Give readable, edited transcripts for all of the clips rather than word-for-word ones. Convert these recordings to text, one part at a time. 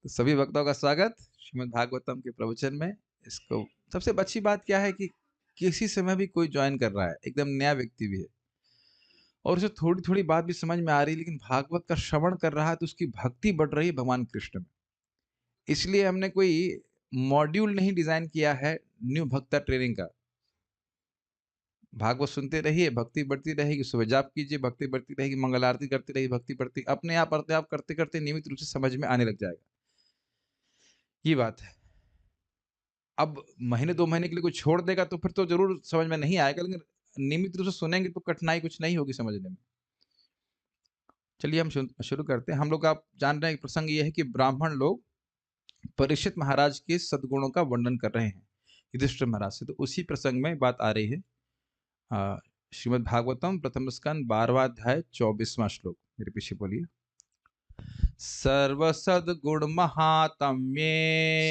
तो सभी भक्तों का स्वागत श्रीमद् भागवतम के प्रवचन में। इसको सबसे अच्छी बात क्या है कि किसी समय भी कोई ज्वाइन कर रहा है, एकदम नया व्यक्ति भी है और उसे थोड़ी-थोड़ी बात भी समझ में आ रही है, लेकिन भागवत का श्रवण कर रहा है तो उसकी भक्ति बढ़ रही है भगवान कृष्ण में। इसलिए हमने कोई मॉड्यूल नहीं डिज़ाइन किया है न्यू भक्ता ट्रेनिंग का। भागवत सुनते रहिए, भक्ति बढ़ती रहेगी, सुबह जाप कीजिए, भक्ति बढ़ती रहेगी, मंगल आरती करती रहिए, भक्ति बढ़ती अपने आप करते-करते नियमित रूप से समझ में आने लग जाएगा। ये बात है। अब महीने 2 महीने के लिए कोई छोड़ देगा तो फिर तो ज़रूर समझ में नहीं आएगा, लेकिन नियमित रूप से सुनेंगे तो कठिनाई कुछ नहीं होगी समझने में। चलिए हम शुरू करते हैं। हम लोग आप जान रहे हैं कि प्रसंग ये है कि ब्राह्मण लोग परीक्षित महाराज के सद्गुणों का वर्णन कर रहे हैं, युधिष्ठिर महाराज से। तो उसी प्रसंग में बात आ रही है। श्रीमद् भागवतम प्रथम स्कंद 12वां अध्याय 24वां श्लोक। मेरे पीछे बोलिए। सर्वसद्गुण महात्म्ये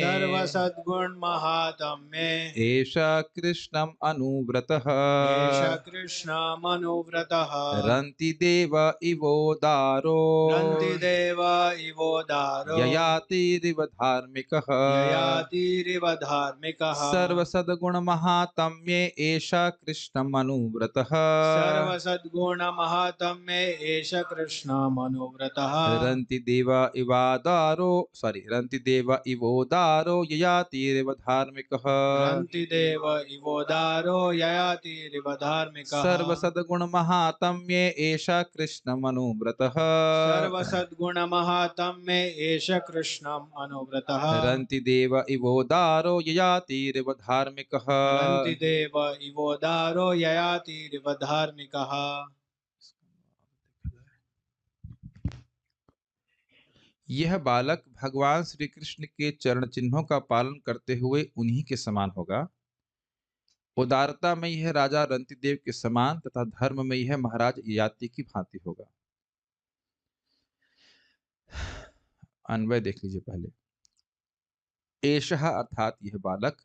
सर्वसद्गुण महात्म्ये एष कृष्णम् अनुव्रतः एष कृष्णमनुव्रतः रन्ति देव इवोदारो रन्ति देव इवोदारो ययातिरिव धार्मिकः ययातिरिव धार्मिकः सर्वसद्गुण महात्म्ये एष कृष्णम् अनुव्रतः सर्वसद्गुण महात्म्ये एष कृष्णमनुव्रतः रन्ति देव इवोदारो ययातिरिव धार्मिकः रन्ति देव इवोदारो ययातिरिव धार्मिकः सर्वसद्गुण महात्म्ये एष कृष्णमनुव्रतः सर्वसद्गुण महात्म्ये एष कृष्णम् अनुव्रतः रन्ति देव इवोदारो ययातिरिव धार्मिकः रन्ति देव इवोदारो ययातिरिव धार्मिकः। यह बालक भगवान श्री कृष्ण के चरण चिन्हों का पालन करते हुए उन्हीं के समान होगा। उदारता में यह राजा रंतिदेव के समान तथा धर्म में यह महाराज ययाति की भांति होगा। अन्वय देख लीजिए पहले। एषः अर्थात यह बालक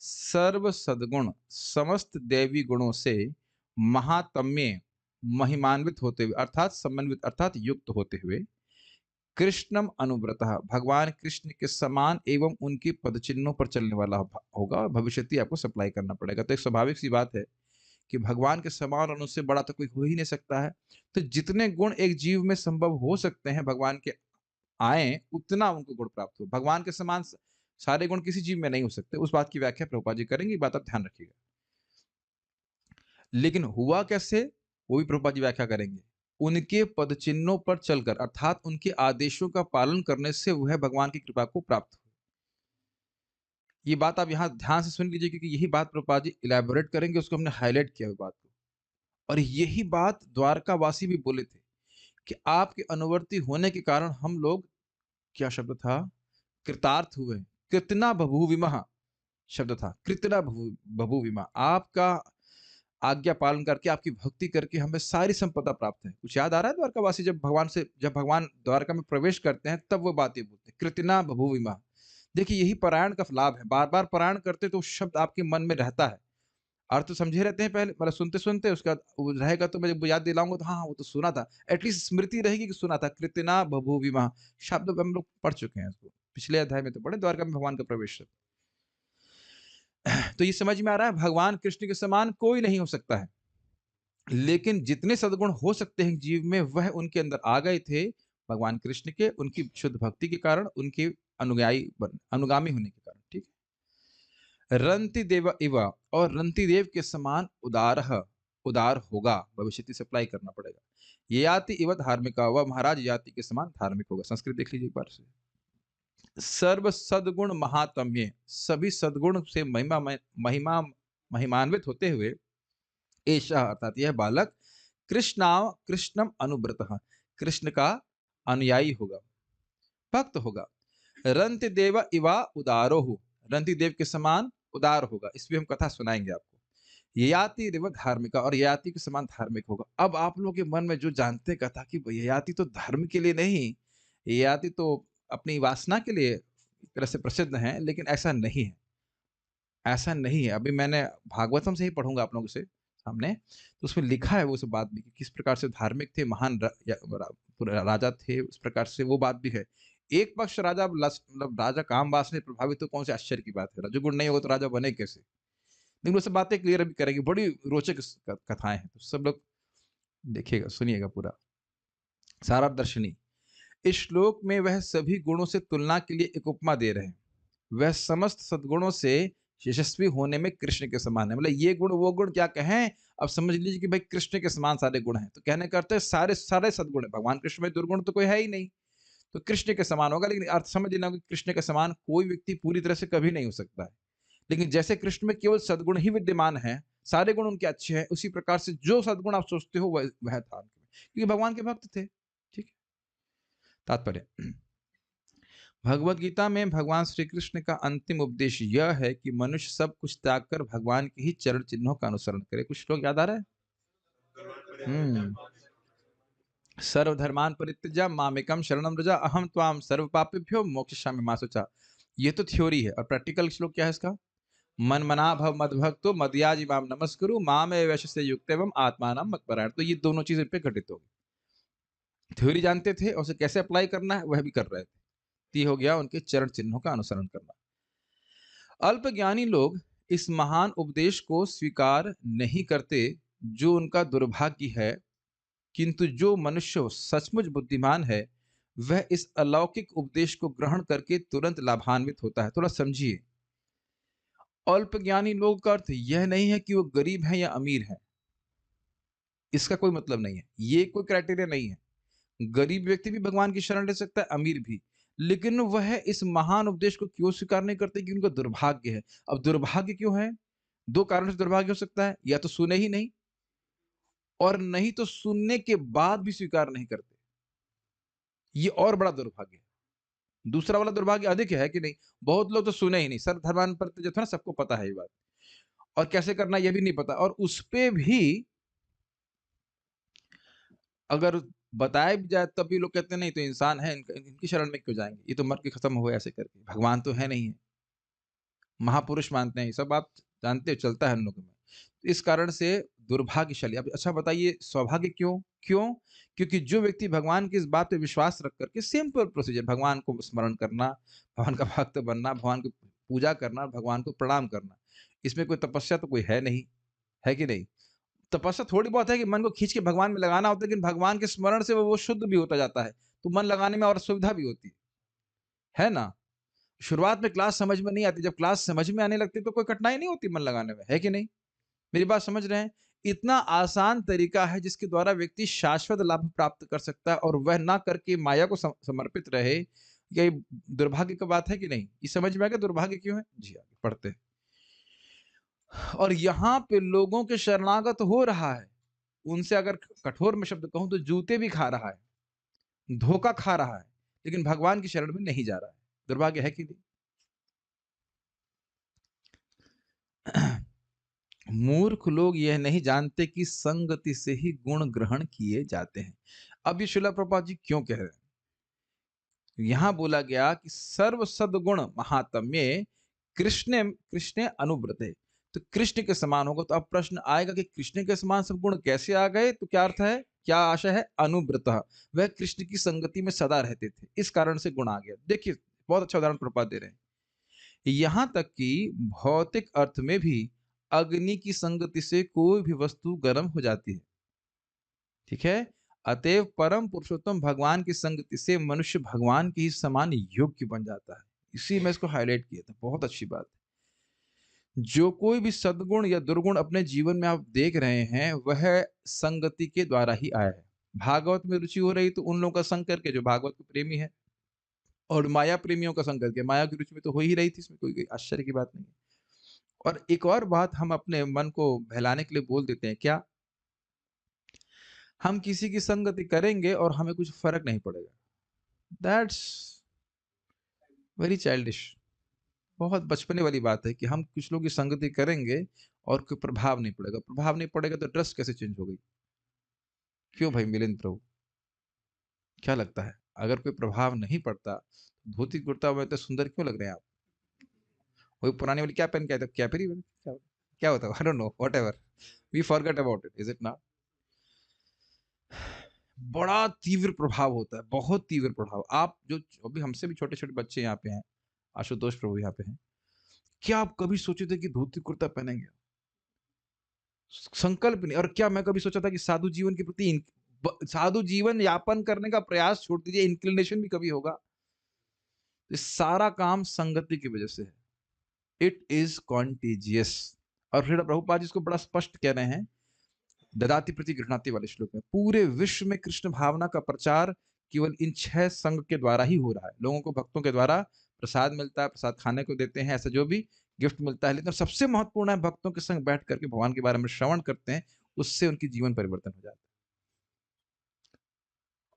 सर्व सद्गुण समस्त दैवी गुणों से महात्म्य महिमान्वित होते हुए अर्थात समन्वित अर्थात युक्त होते हुए कृष्णम अनुव्रतः भगवान कृष्ण के समान एवं उनके पदचिन्हों पर चलने वाला होगा और भविष्यति आपको सप्लाई करना पड़ेगा। तो एक स्वाभाविक सी बात है कि भगवान के समान और उससे बड़ा तो कोई हो ही नहीं सकता है। तो जितने गुण एक जीव में संभव हो सकते हैं भगवान के आए उतना उनको गुण प्राप्त हो। भगवान के समान सारे गुण किसी जीव में नहीं हो सकते। उस बात की व्याख्या प्रभुपाद जी करेंगे, ये बात आप ध्यान रखिएगा। लेकिन हुआ कैसे वो भी प्रभुपाद जी व्याख्या करेंगे। उनके पदचिन्हों पर चलकर अर्थात उनके आदेशों का पालन करने से वह भगवान की कृपा को प्राप्त हो। ये बात आप यहाँ ध्यान से सुन लीजिए क्योंकि यही बात प्रभुपाद जी इलैबोरेट करेंगे, उसको हमने हाईलाइट किया बात को। और यही बात द्वारकावासी भी बोले थे कि आपके अनुवर्ती होने के कारण हम लोग, क्या शब्द था, कृतार्थ हुए। कृतना बभूविमः शब्द था, कृतना बभूविमः। आपका आज्ञा पालन करके आपकी भक्ति करके हमें सारी संपदा प्राप्त है। कुछ याद आ रहा है द्वारकावासी जब भगवान द्वारका में प्रवेश करते हैं तब वो बातें बोलते हैं, कृतना बभूविमः। देखिए यही पारायण का लाभ है। बार बार पारायण करते तो शब्द आपके मन में रहता है। अर्थ तो समझे रहते हैं पहले, मतलब सुनते सुनते उसका रहेगा तो मैं जब याद दिलाऊंगा तो हाँ वो तो सुना था, एटलीस्ट स्मृति रहेगी कि सुना था। कृतना बभूविमः शब्द हम लोग पढ़ चुके हैं इसको, पिछले अध्याय में तो पढ़े, द्वारका में भगवान का प्रवेश। तो ये समझ में आ रहा है भगवान कृष्ण के समान कोई नहीं हो सकता है, लेकिन जितने सद्गुण हो सकते हैं जीव में वह उनके अंदर आ गए थे भगवान कृष्ण के, उनकी शुद्ध भक्ति के कारण, उनके अनुगामी होने के कारण। ठीक है। रंति देव इव और रंति देव के समान उदार होगा, भविष्य से अप्लाई करना पड़ेगा। ययाति इव धार्मिक, वह महाराज ययाति के समान धार्मिक होगा। संस्कृत देख लीजिए एक बार से। सर्व सद्गुण महात्म्य, सभी सद्गुण से महिमान्वित होते हुए एषः अर्थात यह बालक कृष्णम अनुव्रतः कृष्ण का अनुयायी होगा, भक्त होगा। रंति देव इवा उदारो हो, रंति देव के समान उदार होगा। इस पर हम कथा सुनाएंगे आपको। ययाति रिव धार्मिका, और ययाति के समान धार्मिक होगा। अब आप लोगों के मन में जो जानते कथा कि ययाति तो धर्म के लिए नहीं, ययाति तो अपनी वासना के लिए एक तरह से प्रसिद्ध हैं, लेकिन ऐसा नहीं है, ऐसा नहीं है। अभी मैंने भागवतम से ही पढ़ूंगा आप लोगों से सामने, तो उसमें लिखा है वो सब बात भी कि किस प्रकार से धार्मिक थे, महान राजा थे, उस प्रकार से वो बात भी है। एक पक्ष राजा मतलब राजा कामवास ने प्रभावित हो, कौन से आश्चर्य की बात है। रजोगुण नहीं होगा तो राजा बने कैसे? लेकिन वो सब बातें क्लियर अभी करेंगे, बड़ी रोचक कथाएं हैं, तो सब लोग देखिएगा, सुनिएगा पूरा। सारा दर्शनी इस श्लोक में वह सभी गुणों से तुलना के लिए एक उपमा दे रहे हैं। वह समस्त सद्गुणों से यशस्वी होने में कृष्ण के समान है। मतलब ये गुण वो गुण क्या कहें, अब समझ लीजिए कि भाई कृष्ण के समान सारे गुण हैं, तो कहने का अर्थ है सारे सारे सद्गुण है। भगवान कृष्ण में दुर्गुण तो कोई है ही नहीं, तो कृष्ण के समान होगा। लेकिन अर्थ समझ लेना कि कृष्ण के समान कोई व्यक्ति पूरी तरह से कभी नहीं हो सकता है। लेकिन जैसे कृष्ण में केवल सद्गुण ही विद्यमान है, सारे गुण उनके अच्छे हैं, उसी प्रकार से जो सद्गुण आप सोचते हो वह था, क्योंकि भगवान के भक्त थे। ठीक है। तात्पर्य, भगवत गीता में भगवान श्री कृष्ण का अंतिम उपदेश यह है कि मनुष्य सब कुछ त्याग कर भगवान के ही चरण चिन्हों का अनुसरण करे। कुछ लोग याद आ रहा है? सर्वधर्मान परित्यज्य मामेकम शरणम व्रज अहम त्वाम सर्व पापेभ्यो मोक्षयिष्यामि मा शुचा। ये तो थ्योरी है, और प्रैक्टिकल श्लोक क्या है इसका? मन मना भव मद्भक्तो मदयाजी माम नमस्कुरु मामे वैश्य युक्त एवं आत्मानम मत्परायण। तो ये दोनों चीजें पे घटित होगी। थ्योरी जानते थे और उसे कैसे अप्लाई करना है वह भी कर रहे थे। हो गया उनके चरण चिन्हों का अनुसरण करना। अल्पज्ञानी लोग इस महान उपदेश को स्वीकार नहीं करते, जो उनका दुर्भाग्य है। किंतु जो मनुष्य सचमुच बुद्धिमान है, वह इस अलौकिक उपदेश को ग्रहण करके तुरंत लाभान्वित होता है। थोड़ा समझिए, अल्पज्ञानी लोग का अर्थ यह नहीं है कि वो गरीब है या अमीर है, इसका कोई मतलब नहीं है, ये कोई क्राइटेरिया नहीं है। गरीब व्यक्ति भी भगवान की शरण ले सकता है, अमीर भी। लेकिन वह इस महान उपदेश को क्यों स्वीकार नहीं करते? कि उनका दुर्भाग्य है। अब दुर्भाग्य क्यों है? दो कारण से दुर्भाग्य हो सकता है, या तो सुने ही नहीं, और नहीं तो सुनने के बाद भी स्वीकार नहीं करते, ये और बड़ा दुर्भाग्य है। दूसरा वाला दुर्भाग्य अधिक है कि नहीं? बहुत लोग तो सुने ही नहीं, सर्वधर्मान परित्यज्य था ना, सबको पता है ये बात, और कैसे करना ये भी नहीं पता, और उस पे भी अगर बताया भी जाए तब भी लोग कहते हैं नहीं तो इंसान है, इनकी शरण में क्यों जाएंगे, ये तो मर के खत्म हुए ऐसे करके, भगवान तो है नहीं है, महापुरुष मानते हैं, ये सब आप जानते हो, चलता है हम लोगों में। तो इस कारण से दुर्भाग्यशाली। अब अच्छा बताइए, सौभाग्य क्यों? क्यों? क्योंकि जो व्यक्ति भगवान की इस बात पे विश्वास रख करके सिंपल प्रोसीजर, भगवान को स्मरण करना, भगवान का भक्त बनना, भगवान की पूजा करना, भगवान को प्रणाम करना, इसमें कोई तपस्या तो कोई है नहीं, है कि नहीं? तपस्या थोड़ी बहुत है कि मन को खींच के भगवान में लगाना होता है, लेकिन भगवान के स्मरण से वो शुद्ध भी होता जाता है, तो मन लगाने में और सुविधा भी होती है ना? शुरुआत में क्लास समझ में नहीं आती, जब क्लास समझ में आने लगती तो कोई कठिनाई नहीं होती मन लगाने में, है कि नहीं? मेरी बात समझ रहे हैं? इतना आसान तरीका है जिसके द्वारा व्यक्ति शाश्वत लाभ प्राप्त कर सकता है, और वह ना करके माया को समर्पित रहे। ये दुर्भाग्य की बात है कि नहीं? ये समझ में आ गया दुर्भाग्य क्यों है? जी आगे पढ़ते हैं। और यहाँ पे लोगों के शरणागत हो रहा है, उनसे अगर कठोर में शब्द कहूं तो जूते भी खा रहा है, धोखा खा रहा है, लेकिन भगवान की शरण में नहीं जा रहा है। दुर्भाग्य है कि नहीं? मूर्ख लोग यह नहीं जानते कि संगति से ही गुण ग्रहण किए जाते हैं। अब ये श्रील प्रभुपाद जी क्यों कह रहे हैं? यहां बोला गया कि सर्व सद्गुण महात्म्य कृष्ण कृष्ण अनुव्रत है, तो कृष्ण के समान होगा। तो अब प्रश्न आएगा कि कृष्ण के समान सब गुण कैसे आ गए? तो क्या अर्थ है, क्या आशा है? अनुव्रत, वह कृष्ण की संगति में सदा रहते थे, इस कारण से गुण आ गया। देखिए, बहुत अच्छा उदाहरण प्रभुपाद दे रहे हैं। यहां तक कि भौतिक अर्थ में भी अग्नि की संगति से कोई भी वस्तु गर्म हो जाती है। ठीक है। अतएव परम पुरुषोत्तम भगवान की संगति से मनुष्य भगवान के ही समान योग्य बन जाता है। इसी में इसको हाईलाइट किया था, बहुत अच्छी बात है। जो कोई भी सद्गुण या दुर्गुण अपने जीवन में आप देख रहे हैं, वह संगति के द्वारा ही आया है। भागवत में रुचि हो रही तो उन लोगों का संग करके जो भागवत के प्रेमी है, और माया प्रेमियों का संग करके, माया की रुचि में तो हो ही रही थी, इसमें कोई आश्चर्य की बात नहीं है। और एक और बात हम अपने मन को बहलाने के लिए बोल देते हैं, क्या? हम किसी की संगति करेंगे और हमें कुछ फर्क नहीं पड़ेगा। That's very childish. बहुत बचपने वाली बात है कि हम कुछ लोगों की संगति करेंगे और कोई प्रभाव नहीं पड़ेगा। प्रभाव नहीं पड़ेगा तो ड्रेस कैसे चेंज हो गई? क्यों भाई मिलिंद प्रभु, क्या लगता है? अगर कोई प्रभाव नहीं पड़ता, धोती कुर्ता में तो सुंदर क्यों लग रहे हैं आप? वही पुरानी वाली क्या पहन के आए थे? कैपरी क्या? क्या होता है? I don't know, whatever, we forget about it, is it not? बड़ा तीव्र प्रभाव होता है, बहुत तीव्र प्रभाव। आप जो अभी हमसे भी छोटे-छोटे बच्चे यहाँ पे हैं, आशुतोष प्रभु यहाँ पे हैं। क्या आप कभी सोचे थे कि धोती कुर्ता पहनेंगे? संकल्प नहीं। और क्या मैं कभी सोचा था कि साधु जीवन के प्रति साधु जीवन यापन करने का प्रयास छोड़ दीजिए, इंक्लिनेशन भी कभी होगा? ये सारा काम संगति की वजह से है। It is contagious. और फिर प्रभुपाद जी इसको बड़ा स्पष्ट कह रहे हैं, ददाति प्रति गृह्णाति वाले श्लोक में। पूरे विश्व में कृष्ण भावना का प्रचार केवल इन 6 संघ के द्वारा ही हो रहा है। लोगों को भक्तों के द्वारा प्रसाद मिलता है, प्रसाद खाने को देते हैं, ऐसा जो भी गिफ्ट मिलता है। लेकिन सबसे महत्वपूर्ण है, भक्तों के संग बैठ करके भगवान के बारे में श्रवण करते हैं, उससे उनकी जीवन परिवर्तन हो जाता है।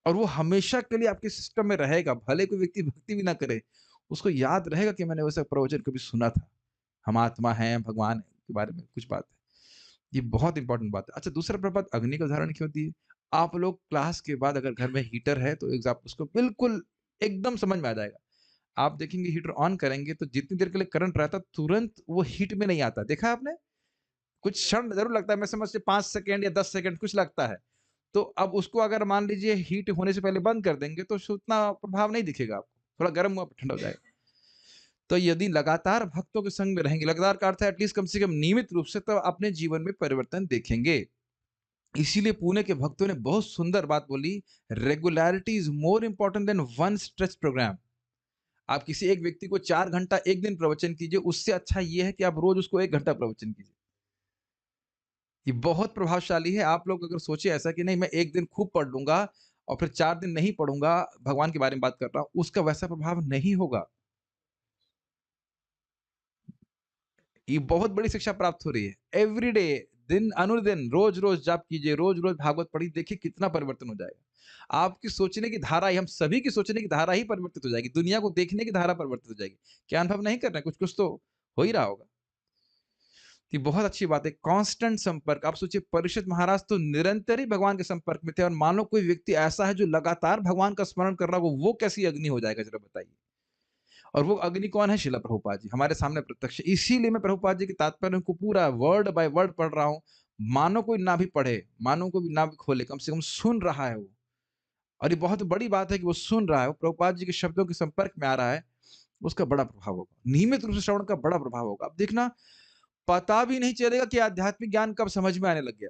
और वो हमेशा के लिए आपके सिस्टम में रहेगा, भले कोई व्यक्ति भक्ति भी ना करे, उसको याद रहेगा कि मैंने वैसा प्रवचन कभी सुना था। हम आत्मा हैं, भगवान के बारे में कुछ बात है। ये बहुत इंपॉर्टेंट बात है। अच्छा, दूसरा प्रबात अग्नि का उदाहरण क्यों दिए? आप लोग क्लास के बाद अगर घर में हीटर है तो एग्ज़ाम उसको बिल्कुल एकदम समझ में आ जाएगा। आप देखेंगे हीटर ऑन करेंगे तो जितनी देर के लिए करंट रहता है तुरंत वो हीट में नहीं आता। देखा है आपने? कुछ क्षण ज़रूर लगता है, मैं समझ से 5 सेकंड या 10 सेकंड कुछ लगता है। तो अब उसको अगर मान लीजिए हीट होने से पहले बंद कर देंगे तो उतना प्रभाव नहीं दिखेगा आपको। थोड़ा गर्म हुआ ठंडा हो जाएगा। तो यदि लगातार भक्तों के संग में रहेंगे, लगातार का अर्थ है एटलीस्ट कम से कम नियमित रूप से, तो अपने जीवन में परिवर्तन देखेंगे। इसीलिए पुणे के भक्तों ने बहुत सुंदर बात बोली, regularity is more important than one stretch programme. आप किसी एक व्यक्ति को 4 घंटा एक दिन प्रवचन कीजिए, उससे अच्छा ये है कि आप रोज उसको 1 घंटा प्रवचन कीजिए। ये बहुत प्रभावशाली है। आप लोग अगर सोचे ऐसा कि नहीं मैं एक दिन खूब पढ़ लूंगा और फिर 4 दिन नहीं पढ़ूंगा, भगवान के बारे में बात कर रहा हूं, उसका वैसा प्रभाव नहीं होगा। ये बहुत बड़ी शिक्षा प्राप्त हो रही है। एवरी डे, दिन अनुदिन, रोज-रोज जाप कीजिए, रोज-रोज भागवत पढ़िए, देखिए कितना परिवर्तन हो जाएगा। आपकी सोचने की धारा ही, हम सभी की सोचने की धारा ही परिवर्तित हो जाएगी। दुनिया को देखने की धारा परिवर्तित हो जाएगी। क्या अनुभव नहीं कर रहे हैं? कुछ-कुछ तो हो ही रहा होगा। ये बहुत अच्छी बात है। कांस्टेंट संपर्क। आप सोचिए परीक्षित महाराज तो निरंतर ही भगवान के संपर्क में थे, और मान लो कोई व्यक्ति ऐसा है जो लगातार भगवान का स्मरण कर रहा हो, वो कैसी अग्नि हो जाएगा ज़रा बताइए? और वो अग्नि कौन है? शिला प्रभुपाद जी, हमारे सामने प्रत्यक्ष। इसीलिए मैं प्रभुपाद जी के तात्पर्य को पूरा वर्ड बाय वर्ड पढ़ रहा हूँ। मानो कोई ना भी पढ़े, मानो कोई ना भी खोले, कम से कम सुन रहा है वो। और ये बहुत बड़ी बात है कि वो सुन रहा है, वो प्रभुपाद जी के शब्दों के संपर्क में आ रहा है, उसका बड़ा प्रभाव होगा। नियमित रूप से श्रवण का बड़ा प्रभाव होगा। अब देखना, पता भी नहीं चलेगा कि आध्यात्मिक ज्ञान कब समझ में आने लग गया।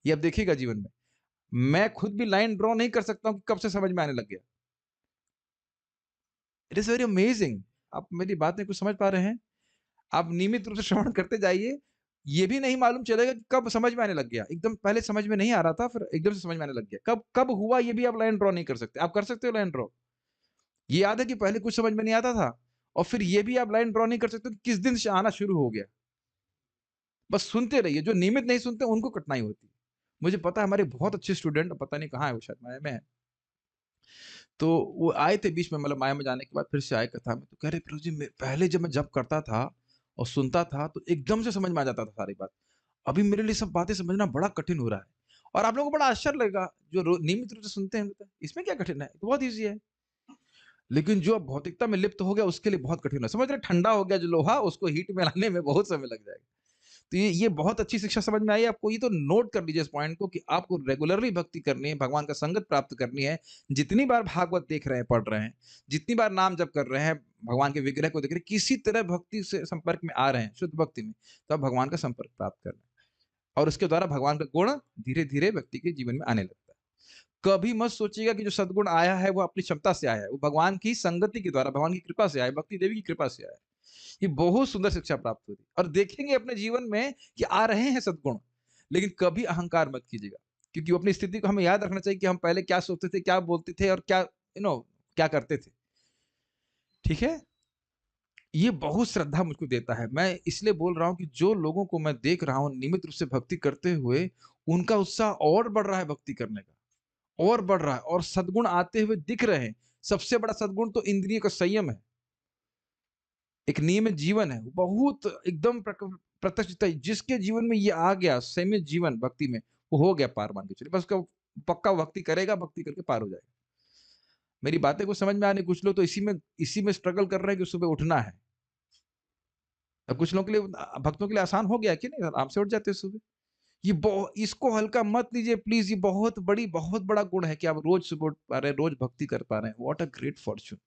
ये अब देखिएगा जीवन में। मैं खुद भी लाइन ड्रॉ नहीं कर सकता हूँ कि कब से समझ में आने लग गया। It is very amazing. आप मेरी बातें कुछ समझ पा रहे हैं? आप नियमित रूप से श्रवण करते जाइए, ये भी नहीं मालूम चलेगा कि कब समझ में आने लग गया। एकदम पहले समझ में नहीं आ रहा था, फिर एकदम से समझ में आने लग गया। कब कब हुआ ये भी आप लाइन ड्रॉ नहीं कर सकते। आप कर सकते हो लाइन ड्रॉ? ये याद है कि पहले कुछ समझ में नहीं आता था, और फिर ये भी आप लाइन ड्रॉ नहीं कर सकते कि किस दिन से आना शुरू हो गया। बस सुनते रहिए, जो नियमित नहीं सुनते उनको कठिनाई होती है। मुझे पता है हमारे बहुत अच्छे स्टूडेंट, पता नहीं कहाँ है वो, शायद माया में है। तो वो आए थे बीच में, मतलब माया में जाने के बाद फिर से आए कथा में, तो कह रहे प्रभु जी पहले जब मैं जप करता था और सुनता था तो एकदम से समझ में आ जाता था सारी बात। अभी मेरे लिए सब बातें समझना बड़ा कठिन हो रहा है। और आप लोगों को बड़ा आश्चर्य लगेगा जो नियमित रूप से सुनते हैं, बोलते हैं, इसमें क्या कठिन है, तो बहुत ईजी है। लेकिन जो अब भौतिकता में लिप्त हो गया उसके लिए बहुत कठिन है। समझ रहे, ठंडा हो गया जो लोहा, उसको हीट में लाने में बहुत समय लग जाएगा। तो ये बहुत अच्छी शिक्षा समझ में आई आपको। ये तो नोट कर लीजिए इस पॉइंट को कि आपको रेगुलरली भक्ति करनी है, भगवान का संगत प्राप्त करनी है। जितनी बार भागवत देख रहे हैं, पढ़ रहे हैं, जितनी बार नाम जप कर रहे हैं, भगवान के विग्रह को देख रहे हैं, किसी तरह भक्ति से संपर्क में आ रहे हैं, शुद्ध भक्ति में, तो आप भगवान का संपर्क प्राप्त कर रहे हैं। और उसके द्वारा भगवान का गुण धीरे-धीरे व्यक्ति के जीवन में आने लगता है। कभी मत सोचिएगा कि जो सद्गुण आया है वो अपनी क्षमता से आया है। वो भगवान की संगति के द्वारा, भगवान की कृपा से आया है, भक्ति देवी की कृपा से आया है। ये बहुत सुंदर शिक्षा प्राप्त होती है, और देखेंगे अपने जीवन में कि आ रहे हैं सद्गुण। लेकिन कभी अहंकार मत कीजिएगा, क्योंकि वो अपनी स्थिति को हमें याद रखना चाहिए कि हम पहले क्या सोचते थे, क्या बोलते थे, और क्या क्या करते थे। ठीक है? ये बहुत श्रद्धा मुझको देता है। मैं इसलिए बोल रहा हूँ कि जो लोगों को मैं देख रहा हूँ नियमित रूप से भक्ति करते हुए, उनका उत्साह और बढ़ रहा है भक्ति करने का, और बढ़ रहा है, और सद्गुण आते हुए दिख रहे हैं। सबसे बड़ा सद्गुण तो इंद्रिय का संयम है। एक नियमित जीवन है, बहुत एकदम प्रत्यक्ष, जिसके जीवन में ये आ गया संयमित जीवन भक्ति में, वो हो गया पार, मान के चलिए। बस उसका पक्का भक्ति करेगा, भक्ति करके पार हो जाएगा। मेरी बातें को समझ में आने, कुछ लोग तो इसी में स्ट्रगल कर रहे हैं कि सुबह उठना है। अब कुछ लोगों के लिए, भक्तों के लिए आसान हो गया कि नहीं, आराम से उठ जाते हैं सुबह। इसको हल्का मत लीजिए प्लीज, ये बहुत बड़ा गुण है कि आप रोज सुबह उठ पा रहे हैं, रोज भक्ति कर पा रहे हैं। What a great Fortune.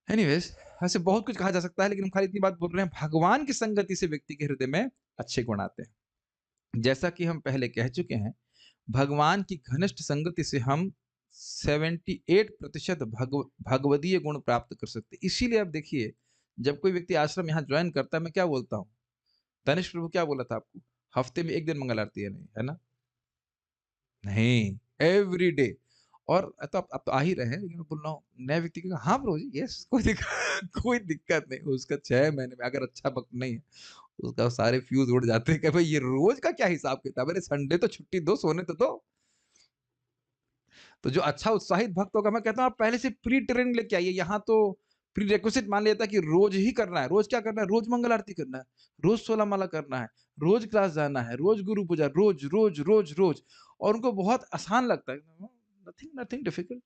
Anyways, ऐसे बहुत कुछ कहा जा सकता है, लेकिन हम खाली इतनी बात बोल रहे हैं, भगवान की संगति से व्यक्ति के हृदय में अच्छे गुण आते हैं। जैसा कि हम पहले कह चुके हैं, भगवान की घनिष्ठ संगति से हम 78% भगवदीय गुण प्राप्त कर सकते हैं। इसीलिए आप देखिए, जब कोई व्यक्ति आश्रम यहाँ ज्वाइन करता है, मैं क्या बोलता हूँ? तनिष्क प्रभु क्या बोला था आपको? हफ्ते में 1 दिन मंगल आरती है, नहीं, है ना? नहीं, एवरीडे। और अब तो आ ही रहे हैं, लेकिन मैं बोल रहा हूँ नए व्यक्ति को, हाँ ब्रो जी, यस, कोई दिक्कत कोई दिक्कत नहीं। उसका 6 महीने में अगर अच्छा भक्त नहीं है, उसका सारे फ्यूज़ उड़ जाते हैं कि भाई ये रोज़ का क्या हिसाब-किताब है? अरे संडे तो छुट्टी दो, सोने तो दो। तो जो अच्छा उत्साहित भक्त होगा, मैं कहता हूँ आप पहले से प्री ट्रेनिंग लेके आइए। यहाँ तो प्रीरेक्विजिट मान लिया था कि रोज ही करना है। रोज क्या करना है? रोज मंगल आरती करना है, रोज 16 माला करना है, रोज क्लास जाना है, रोज गुरु पूजा, रोज रोज रोज रोज। और उनको बहुत आसान लगता है, नथिंग नथिंग डिफिकल्ट।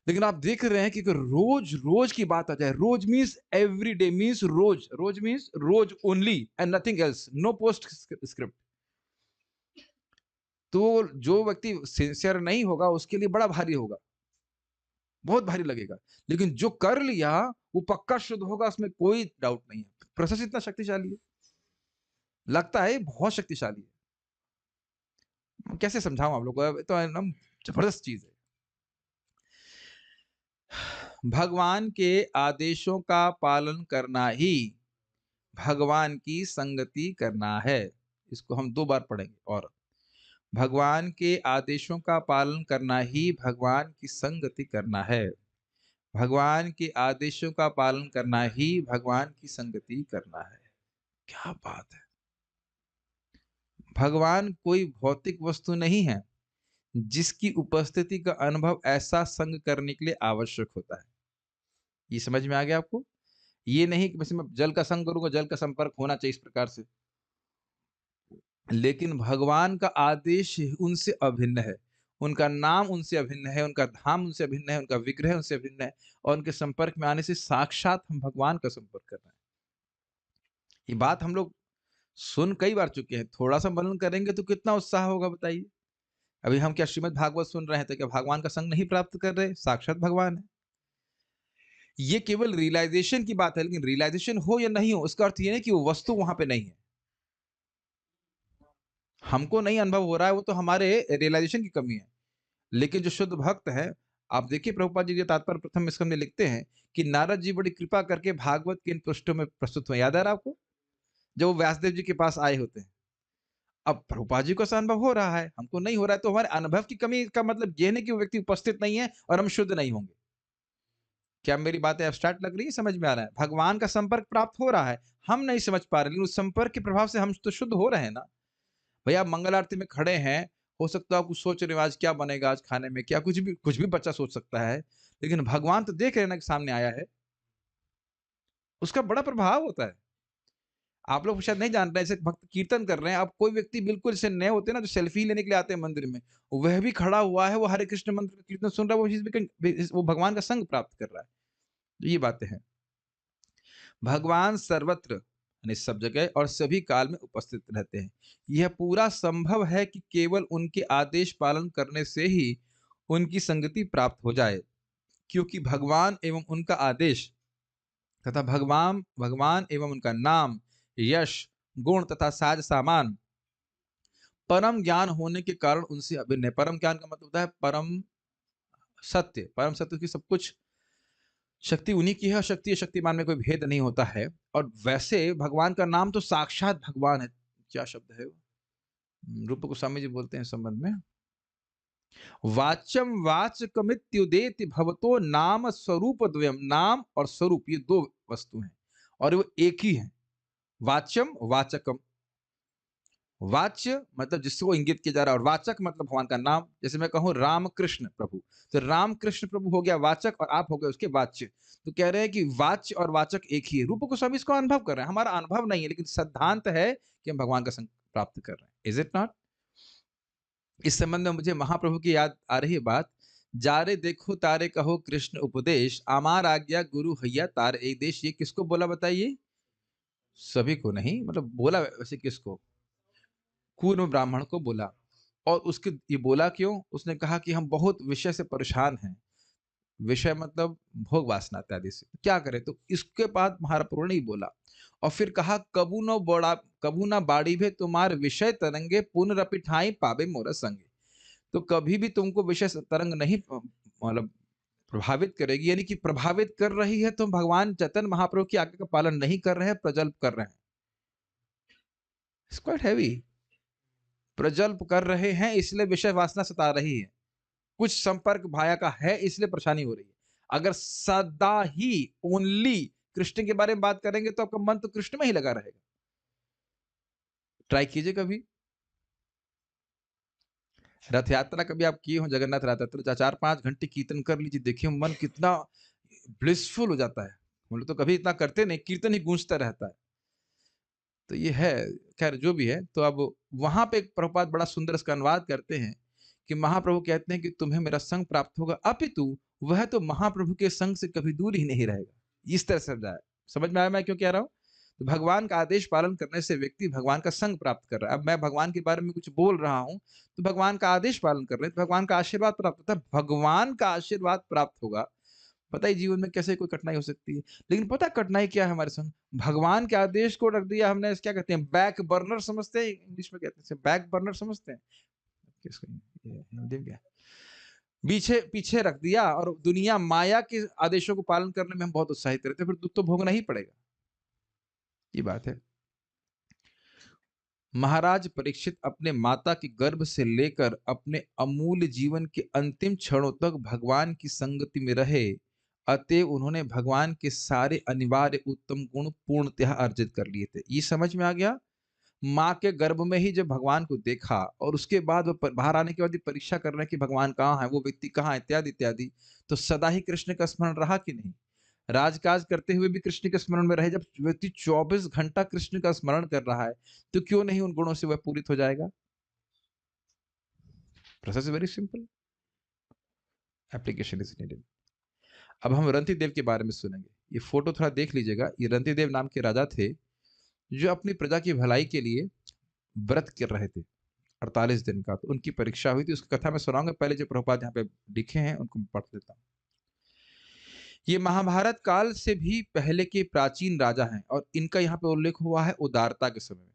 लेकिन आप देख रहे हैं कि अगर रोज रोज की बात आ जाए, रोज मीन्स एवरी डे, मीन्स रोज, रोज मीन्स रोज only and nothing else, no postscript. तो जो व्यक्ति सिंसियर नहीं होगा, उसके लिए बड़ा भारी होगा, बहुत भारी लगेगा। लेकिन जो कर लिया, वो पक्का शुद्ध होगा, उसमें कोई डाउट नहीं है। प्रोसेस इतना शक्तिशाली है, लगता है बहुत शक्तिशाली है। कैसे समझाऊं आप लोगों को? तो एकदम जबरदस्त चीज है। भगवान के आदेशों का पालन करना ही भगवान की संगति करना है। इसको हम 2 बार पढ़ेंगे। और भगवान के आदेशों का पालन करना ही भगवान की संगति करना है। भगवान के आदेशों का पालन करना ही भगवान की संगति करना है। क्या बात है! भगवान कोई भौतिक वस्तु नहीं है, जिसकी उपस्थिति का अनुभव ऐसा संग करने के लिए आवश्यक होता है। ये समझ में आ गया आपको? ये नहीं कि बस मैं जल का संग करूँगा, जल का संपर्क होना चाहिए इस प्रकार से। लेकिन भगवान का आदेश उनसे अभिन्न है, उनका नाम उनसे अभिन्न है, उनका धाम उनसे अभिन्न है, उनका विग्रह उनसे अभिन्न है, और उनके संपर्क में आने से साक्षात हम भगवान का संपर्क कर रहे हैं। ये बात हम लोग सुन कई बार चुके हैं, थोड़ा-सा मनन करेंगे तो कितना उत्साह होगा बताइए? अभी हम क्या श्रीमद् भागवत सुन रहे हैं, तो क्या भगवान का संग नहीं प्राप्त कर रहे? साक्षात भगवान है। ये केवल रियलाइज़ेशन की बात है, लेकिन रियलाइज़ेशन हो या नहीं हो, उसका अर्थ ये नहीं कि वो वस्तु वहाँ पे नहीं है। हमको नहीं अनुभव हो रहा है, वो तो हमारे रियलाइज़ेशन की कमी है। लेकिन जो शुद्ध भक्त है, आप देखिए प्रभुपाद जी के तात्पर्य प्रथम स्कंद में लिखते हैं कि नारद जी बड़ी कृपा करके भागवत के इन पृष्ठों में प्रस्तुत हुए। याद आ रहा है आपको? जब वो व्यासदेव जी के पास आए होते हैं। अब प्रभुपाद जी को ऐसा अनुभव हो रहा है, हमको नहीं हो रहा है, तो हमारे अनुभव की कमी का मतलब ये नहीं कि वो व्यक्ति उपस्थित नहीं है और हम शुद्ध नहीं होंगे। क्या मेरी बातें एब्स्ट्रैक्ट लग रही है? समझ में आ रहा है? भगवान का संपर्क प्राप्त हो रहा है, हम नहीं समझ पा रहे, लेकिन उस संपर्क के प्रभाव से हम तो शुद्ध हो रहे हैं ना। भैया आप मंगल आरती में खड़े हैं, हो सकता है आप कुछ सोच रहे हो आज क्या बनेगा आज खाने में, क्या कुछ भी बच्चा सोच सकता है। लेकिन भगवान तो देख रहे हैं ना कि सामने आया है, उसका बड़ा प्रभाव होता है। आप लोग शायद नहीं जान रहे हैं, जैसे भक्त कीर्तन कर रहे हैं, अब कोई व्यक्ति बिल्कुल जैसे नए होते हैं ना, जो सेल्फी लेने के लिए आते हैं मंदिर में, वह भी खड़ा हुआ है, वो हरे कृष्ण मंत्र का कीर्तन सुन रहा है, वो भगवान का संग प्राप्त कर रहा है। तो ये बातें हैं। भगवान सर्वत्र यानी सब जगह और सभी काल में उपस्थित रहते हैं। यह पूरा संभव है कि केवल उनके आदेश पालन करने से ही उनकी संगति प्राप्त हो जाए, क्योंकि भगवान एवं उनका आदेश तथा भगवान भगवान एवं उनका नाम, यश, गुण तथा साज सामान परम ज्ञान होने के कारण उनसे अभिन्न है। परम ज्ञान का मतलब होता है परम सत्य। परम सत्य की सब कुछ शक्ति उन्हीं की है, और शक्ति शक्तिमान में कोई भेद नहीं होता है। और वैसे भगवान का नाम तो साक्षात भगवान है। क्या शब्द है वो? रूप गोस्वामी जी बोलते हैं इस संबंध में, वाच्यम वाचकमित्युदेति भवतो नाम स्वरूप द्वयम। नाम और स्वरूप ये 2 वस्तु हैं और वो एक ही है। वाच्यम वाचकम, वाच्य मतलब जिसको इंगित किया जा रहा है, और वाचक मतलब भगवान का नाम। जैसे मैं कहूं रामकृष्ण प्रभु, तो रामकृष्ण प्रभु हो गया वाचक और आप हो गए उसके वाच्य। तो कह रहे हैं कि वाच्य और वाचक एक ही है। रूप गोस्वामी इसको अनुभव कर रहे हैं, हमारा अनुभव नहीं है, लेकिन सिद्धांत है कि हम भगवान का संग प्राप्त कर रहे हैं। Is it not? इस संबंध में मुझे महाप्रभु की याद आ रही है बात, जारे देखो तारे कहो कृष्ण उपदेश, आमार आज्ञा गुरु हैया तार एक देश। ये किसको बोला बताइए? सभी को नहीं, मतलब बोला वैसे किसको? कूर्म ब्राह्मण को बोला। और उसके ये बोला क्यों? उसने कहा कि हम बहुत विषय से परेशान हैं। विषय मतलब भोग वासना इत्यादि से। क्या करें? तो इसके बाद महाप्रभु ने ही बोला और फिर कहा, कबू न बाड़ी भे तुम्हार विषय तरंगे पुनरपि ठाई पावे मोर संगे। तो कभी भी तुमको विषय तरंग नहीं मतलब प्रभावित करेगी, यानी कि प्रभावित कर रही है तो भगवान चैतन्य महाप्रभु की आज्ञा का पालन नहीं कर रहे हैं, प्रजल्प कर रहे हैं। It's quite heavy. प्रजल्प कर रहे हैं इसलिए विषय वासना सता रही है, कुछ संपर्क भाया का है इसलिए परेशानी हो रही है। अगर सदा ही ओनली कृष्ण के बारे में बात करेंगे तो आपका मन तो कृष्ण में ही लगा रहेगा। ट्राई कीजिए कभी, रथ यात्रा कभी आप किए हो, जगन्नाथ रथ यात्रा 4-5 घंटे कीर्तन कर लीजिए, देखिए मन कितना ब्लिसफुल हो जाता है। हम लोग तो कभी इतना करते नहीं, कीर्तन ही गूंजता रहता है। तो ये है, खैर जो भी है। तो अब वहां पे प्रभुपाद बड़ा सुंदर इसका अनुवाद करते हैं कि महाप्रभु कहते हैं कि तुम्हें मेरा संग प्राप्त होगा, अपितु वह तो महाप्रभु के संग से कभी दूर ही नहीं रहेगा। इस तरह से समझाया। समझ में आया मैं क्यों कह रहा हूँ? तो भगवान का आदेश पालन करने से व्यक्ति भगवान का संग प्राप्त कर रहा है। अब मैं भगवान के बारे में कुछ बोल रहा हूँ तो भगवान का आदेश पालन कर रहे हैं, तो भगवान का आशीर्वाद प्राप्त होता है। भगवान का आशीर्वाद प्राप्त होगा। पता है जीवन में कैसे कोई कठिनाई हो सकती है, लेकिन पता है कठिनाई क्या है हमारे संग? भगवान के आदेश को रख दिया हमने, क्या कहते हैं, बैक बर्नर समझते हैं, इंग्लिश में कहते हैं बैक बर्नर समझते हैं, किसको ये हिंदी में क्या, पीछे पीछे रख दिया, और दुनिया माया के आदेशों को पालन करने में हम बहुत उत्साहित रहते हैं, फिर दुख तो भोगना ही पड़ेगा। ये बात है। महाराज परीक्षित अपने माता के गर्भ से लेकर अपने अमूल्य जीवन के अंतिम क्षणों तक भगवान की संगति में रहे, अतएव उन्होंने भगवान के सारे अनिवार्य उत्तम गुण पूर्णतः अर्जित कर लिए थे। ये समझ में आ गया? माँ के गर्भ में ही जब भगवान को देखा और उसके बाद वो बाहर आने के बाद ही परीक्षा कर रहे हैं कि भगवान कहाँ है, वो व्यक्ति कहाँ है, इत्यादि इत्यादि, तो सदा ही कृष्ण का स्मरण रहा कि नहीं? राजकाज करते हुए भी कृष्ण के स्मरण में रहे। जब व्यक्ति 24 घंटा कृष्ण का स्मरण कर रहा है तो क्यों नहीं उन गुणों से वह पूरित हो जाएगा? Process is very simple, application is needed. अब हम रंतिदेव के बारे में सुनेंगे। ये फोटो थोड़ा देख लीजिएगा। ये रंतिदेव नाम के राजा थे जो अपनी प्रजा की भलाई के लिए व्रत कर रहे थे 48 दिन का। तो उनकी परीक्षा हुई थी, उसकी कथा मैं सुनाऊंगा। पहले जो प्रभुपाद यहाँ पे लिखे हैं उनको मैं पढ़ देता हूँ। ये महाभारत काल से भी पहले के प्राचीन राजा हैं और इनका यहाँ पे उल्लेख हुआ है उदारता के समय में,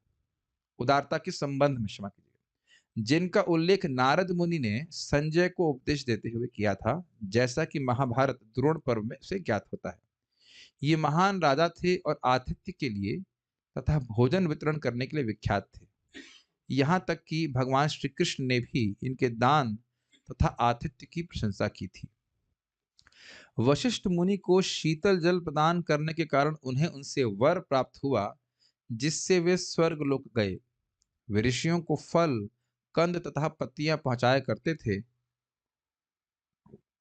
उदारता के संबंध में, क्षमा कीजिएगा, जिनका उल्लेख नारद मुनि ने संजय को उपदेश देते हुए किया था, जैसा कि महाभारत द्रोण पर्व में से ज्ञात होता है। ये महान राजा थे और आतिथ्य के लिए तथा भोजन वितरण करने के लिए विख्यात थे। यहाँ तक कि भगवान श्री कृष्ण ने भी इनके दान तथा आतिथ्य की प्रशंसा की थी। वशिष्ठ मुनि को शीतल जल प्रदान करने के कारण उन्हें उनसे वर प्राप्त हुआ, जिससे वे स्वर्ग लोक गए। वे ऋषियों को फल, कंद तथा पत्तियां पहुंचाया करते थे,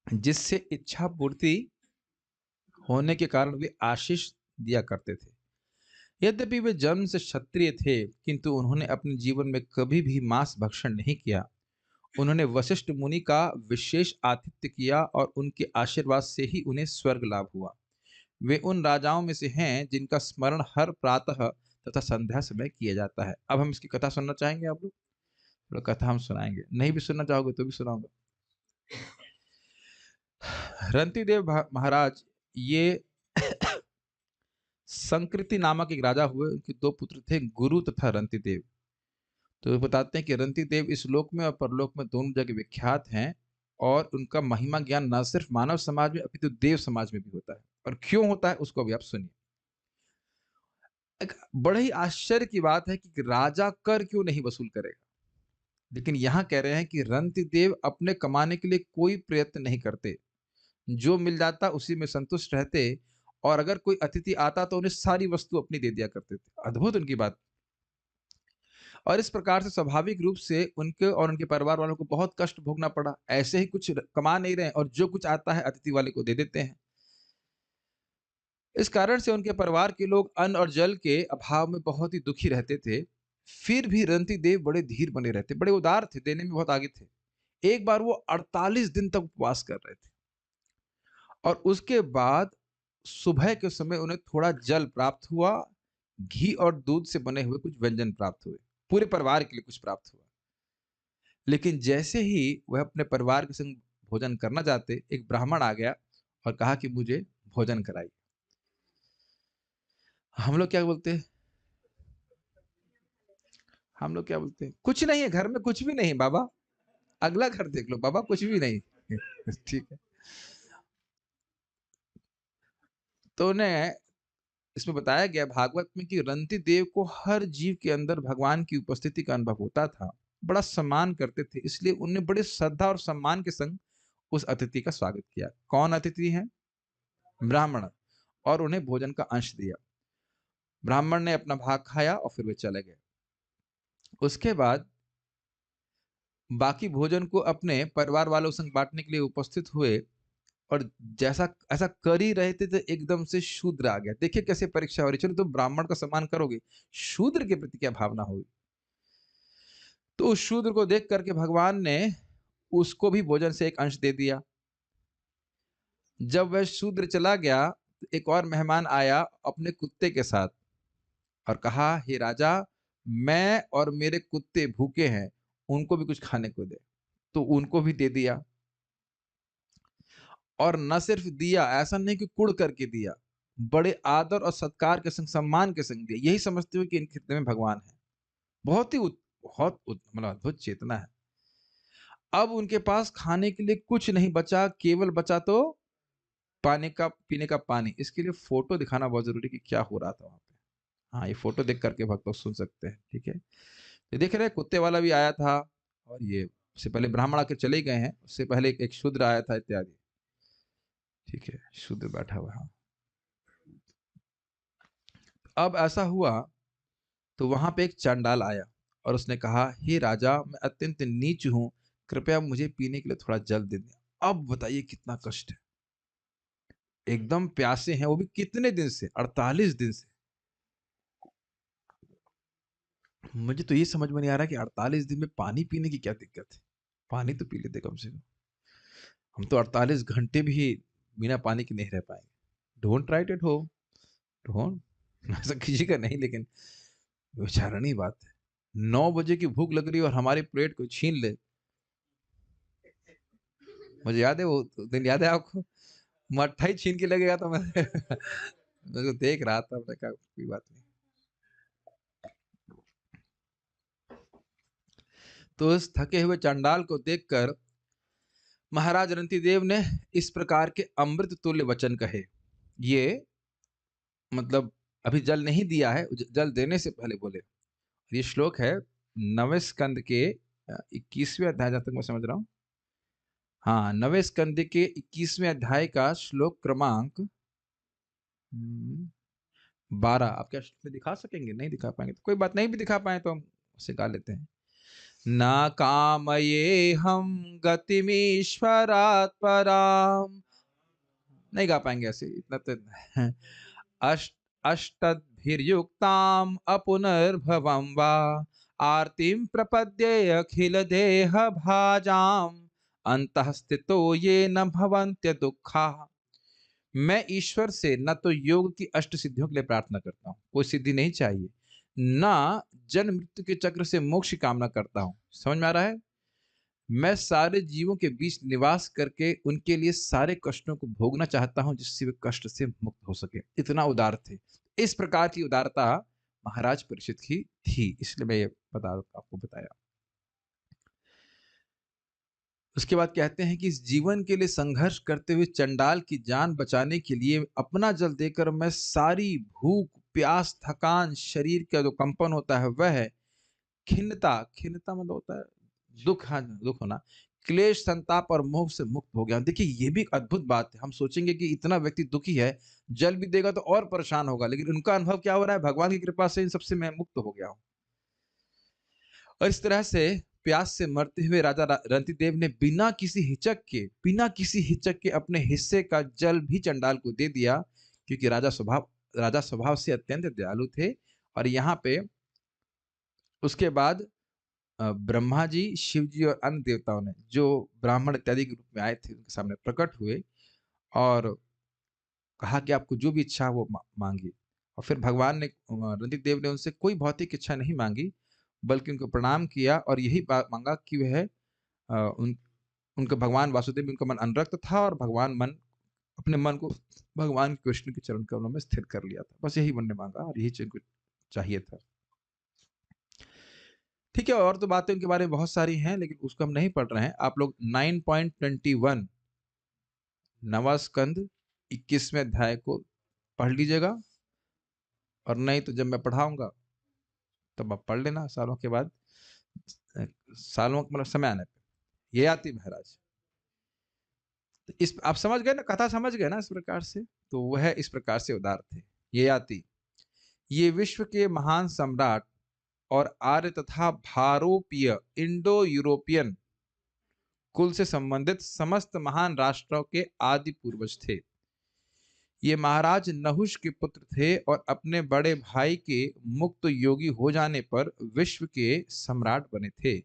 जिससे इच्छा पूर्ति होने के कारण वे आशीष दिया करते थे। यद्यपि वे जन्म से क्षत्रिय थे, किंतु उन्होंने अपने जीवन में कभी भी मांस भक्षण नहीं किया। उन्होंने वशिष्ठ मुनि का विशेष आतिथ्य किया और उनके आशीर्वाद से ही उन्हें स्वर्ग लाभ हुआ। वे उन राजाओं में से हैं जिनका स्मरण हर प्रातः तथा संध्या समय किया जाता है। अब हम इसकी कथा सुनना चाहेंगे आप लोग? थोड़ा कथा हम सुनाएंगे, नहीं भी सुनना चाहोगे तो भी सुनाऊंगा। रंतिदेव महाराज ये संकृति नामक एक राजा हुए। उनके दो पुत्र थे, गुरु तथा रंतिदेव। तो बताते हैं कि रंतिदेव इस लोक में और परलोक में दोनों जगह विख्यात हैं और उनका महिमा ज्ञान न सिर्फ मानव समाज में अपितु देव समाज में भी होता है। और क्यों होता है उसको अभी आप सुनिए। एक बड़े ही आश्चर्य की बात है कि राजा कर क्यों नहीं वसूल करेगा, लेकिन यहां कह रहे हैं कि रंतिदेव अपने कमाने के लिए कोई प्रयत्न नहीं करते, जो मिल जाता उसी में संतुष्ट रहते, और अगर कोई अतिथि आता तो उन्हें सारी वस्तु अपनी दे दिया करते थे। अद्भुत उनकी बात। और इस प्रकार से स्वाभाविक रूप से उनके और उनके परिवार वालों को बहुत कष्ट भोगना पड़ा। ऐसे ही कुछ कमा नहीं रहे और जो कुछ आता है अतिथि वाले को दे देते हैं। इस कारण से उनके परिवार के लोग अन्न और जल के अभाव में बहुत ही दुखी रहते थे। फिर भी रंतिदेव बड़े धीर बने रहते, बड़े उदार थे, देने में बहुत आगे थे। एक बार वो 48 दिन तक उपवास कर रहे थे और उसके बाद सुबह के समय उन्हें थोड़ा जल प्राप्त हुआ, घी और दूध से बने हुए कुछ व्यंजन प्राप्त हुए। पूरे परिवार के लिए कुछ प्राप्त हुआ। लेकिन जैसे ही वह अपने परिवार के संग भोजन करना चाहते, एक ब्राह्मण आ गया और कहा कि मुझे भोजन कराइए। हम लोग क्या बोलते हैं? हम लोग क्या बोलते हैं? कुछ नहीं है, घर में कुछ भी नहीं है बाबा, अगला घर देख लो बाबा, कुछ भी नहीं। ठीक है। तो उन्हें इसमें बताया गया भागवत में कि रंती देव को हर जीव के अंदर भगवान की उपस्थिति का अनुभव होता था, बड़ा सम्मान करते थे, इसलिए उन्होंने बड़े श्रद्धा और सम्मान के संग उस अतिथि का स्वागत किया। कौन अतिथि है? ब्राह्मण। और उन्हें भोजन का अंश दिया। ब्राह्मण ने अपना भाग खाया और फिर वे चले गए। उसके बाद बाकी भोजन को अपने परिवार वालों संग बांटने के लिए उपस्थित हुए और जैसा ऐसा कर ही रहे थे तो एकदम से शूद्र आ गया। देखिए कैसे परीक्षा हो रही। चलो तुम ब्राह्मण का सम्मान करोगे, शूद्र के प्रति क्या भावना होगी। तो उस शूद्र को देख करके भगवान ने उसको भी भोजन से एक अंश दे दिया। जब वह शूद्र चला गया तो एक और मेहमान आया अपने कुत्ते के साथ और कहा, हे राजा, मैं और मेरे कुत्ते भूखे हैं, उनको भी कुछ खाने को दे। तो उनको भी दे दिया। और न सिर्फ दिया, ऐसा नहीं कि कुड़ करके दिया, बड़े आदर और सत्कार के संग, सम्मान के संग दिया। यही समझते हुए कि इनके हृदय में भगवान है। बहुत ही मतलब अद्भुत चेतना है। अब उनके पास खाने के लिए कुछ नहीं बचा, केवल बचा तो पानी का, पीने का पानी। इसके लिए फोटो दिखाना बहुत जरूरी कि क्या हो रहा था वहां पे। हाँ, ये फोटो देख करके भक्त लोग सुन सकते हैं। ठीक है। ये देख रहे हैं, कुत्ते वाला भी आया था और ये उससे पहले ब्राह्मण आके चले गए हैं, उससे पहले एक शूद्र आया था इत्यादि। ठीक है, शूद्र बैठा हुआ। हाँ। अब ऐसा हुआ तो वहां पे एक चांडाल आया और उसने कहा, हे राजा, मैं अत्यंत नीच हूं, कृपया मुझे पीने के लिए थोड़ा जल दे दें। अब बताइए कितना कष्ट है। एकदम प्यासे हैं, वो भी कितने दिन से? 48 दिन से। मुझे तो ये समझ में नहीं आ रहा कि 48 दिन में पानी पीने की क्या दिक्कत है। पानी तो पी लेते कम से कम। हम तो 48 घंटे भी बिना पानी के नहीं रह पाएंगे। Don't write at home. Don't. ऐसा किसी का नहीं, लेकिन विचारणीय बात है। 9 बजे की भूख लग रही है और हमारी प्लेट को छीन ले। मुझे याद है वो दिन, याद है आपको? मट्ठा ही छीन के लगेगा तो मैं मैं तो देख रहा था, मैंने कहा कोई बात नहीं। तो उस थके हुए चंडाल को देखकर महाराज रंतिदेव ने इस प्रकार के अमृत तुल्य वचन कहे। ये मतलब अभी जल नहीं दिया है, जल देने से पहले बोले। ये श्लोक है 9वें स्कंद के 21वें अध्याय, जहां तक मैं समझ रहा हूँ। हाँ, 9वें स्कंद के 21वें अध्याय का श्लोक क्रमांक 12। आप क्या में दिखा सकेंगे? नहीं दिखा पाएंगे तो कोई बात नहीं, भी दिखा पाए तो हम उसे गा लेते हैं। न कामये हम गतिमीश्वरात् पराम। नहीं गा पाएंगे ऐसे, इतना तो अष्ट अष्टभिर्युक्ताम अपुनर्भवं वा आरतीम प्रपद्ये अखिल देह भाजाम अंतः स्थितो ये न भवन्त्य दुखा। मैं ईश्वर से न तो योग की अष्ट सिद्धियों के लिए प्रार्थना करता हूँ, कोई सिद्धि नहीं चाहिए, ना जन्म मृत्यु के चक्र से मोक्ष की कामना करता हूँ। समझ में आ रहा है? मैं सारे जीवों के बीच निवास करके उनके लिए सारे कष्टों को भोगना चाहता हूं, जिससे वे कष्ट से मुक्त हो सके। इतना उदार थे। इस प्रकार की उदारता महाराज परीक्षित की थी, इसलिए मैं ये आपको बताया। उसके बाद कहते हैं कि इस जीवन के लिए संघर्ष करते हुए चंडाल की जान बचाने के लिए अपना जल देकर मैं सारी भूख, प्यास, थकान, शरीर का जो कंपन होता है वह, खिन्नता, खिन्नता मतलब होता है दुख, हाँ दुख होना, क्लेश, संताप और मोह से मुक्त हो गया। देखिए ये भी एक अद्भुत बात है। हम सोचेंगे कि इतना व्यक्ति दुखी है, जल भी देगा तो और परेशान होगा, लेकिन उनका अनुभव क्या हो रहा है? भगवान की कृपा से इन सबसे मैं मुक्त हो गया हूं। और इस तरह से प्यास से मरते हुए राजा रंतिदेव ने बिना किसी हिचक के अपने हिस्से का जल भी चंडाल को दे दिया, क्योंकि राजा स्वभाव से अत्यंत दयालु थे। और यहाँ पे उसके बाद ब्रह्मा जी, शिव जी और अन्य देवताओं ने, जो ब्राह्मण इत्यादि के रूप में आए थे, उनके सामने प्रकट हुए और कहा कि आपको जो भी इच्छा वो मांगिए। और फिर भगवान ने, रणदीप देव ने उनसे कोई भौतिक इच्छा नहीं मांगी, बल्कि उनको प्रणाम किया और यही मांगा कि वह उनका भगवान वासुदेव में उनका मन अनुरक्त था और अपने मन को भगवान कृष्ण के चरण कमलों में स्थिर कर लिया था। बस यही उन्होंने मांगा और यही उनको चाहिए था। ठीक है, और तो बातें उनके बारे में बहुत सारी हैं, लेकिन उसको हम नहीं पढ़ रहे हैं। आप लोग 9.21 नवा स्कंद 21वें अध्याय को पढ़ लीजिएगा, और नहीं तो जब मैं पढ़ाऊंगा तब आप पढ़ लेना सालों के बाद, सालों मतलब समय आने पे। ययाति महाराज, तो इस आप समझ गए ना, कथा समझ गए ना इस प्रकार से। तो वह इस प्रकार से उदार थे। ययाति ये विश्व के महान सम्राट और आर्य तथा भारोपीय इंडो यूरोपियन कुल से संबंधित समस्त महान राष्ट्रों के आदि पूर्वज थे। ये महाराज नहुष के पुत्र थे और अपने बड़े भाई के मुक्त योगी हो जाने पर विश्व के सम्राट बने थे।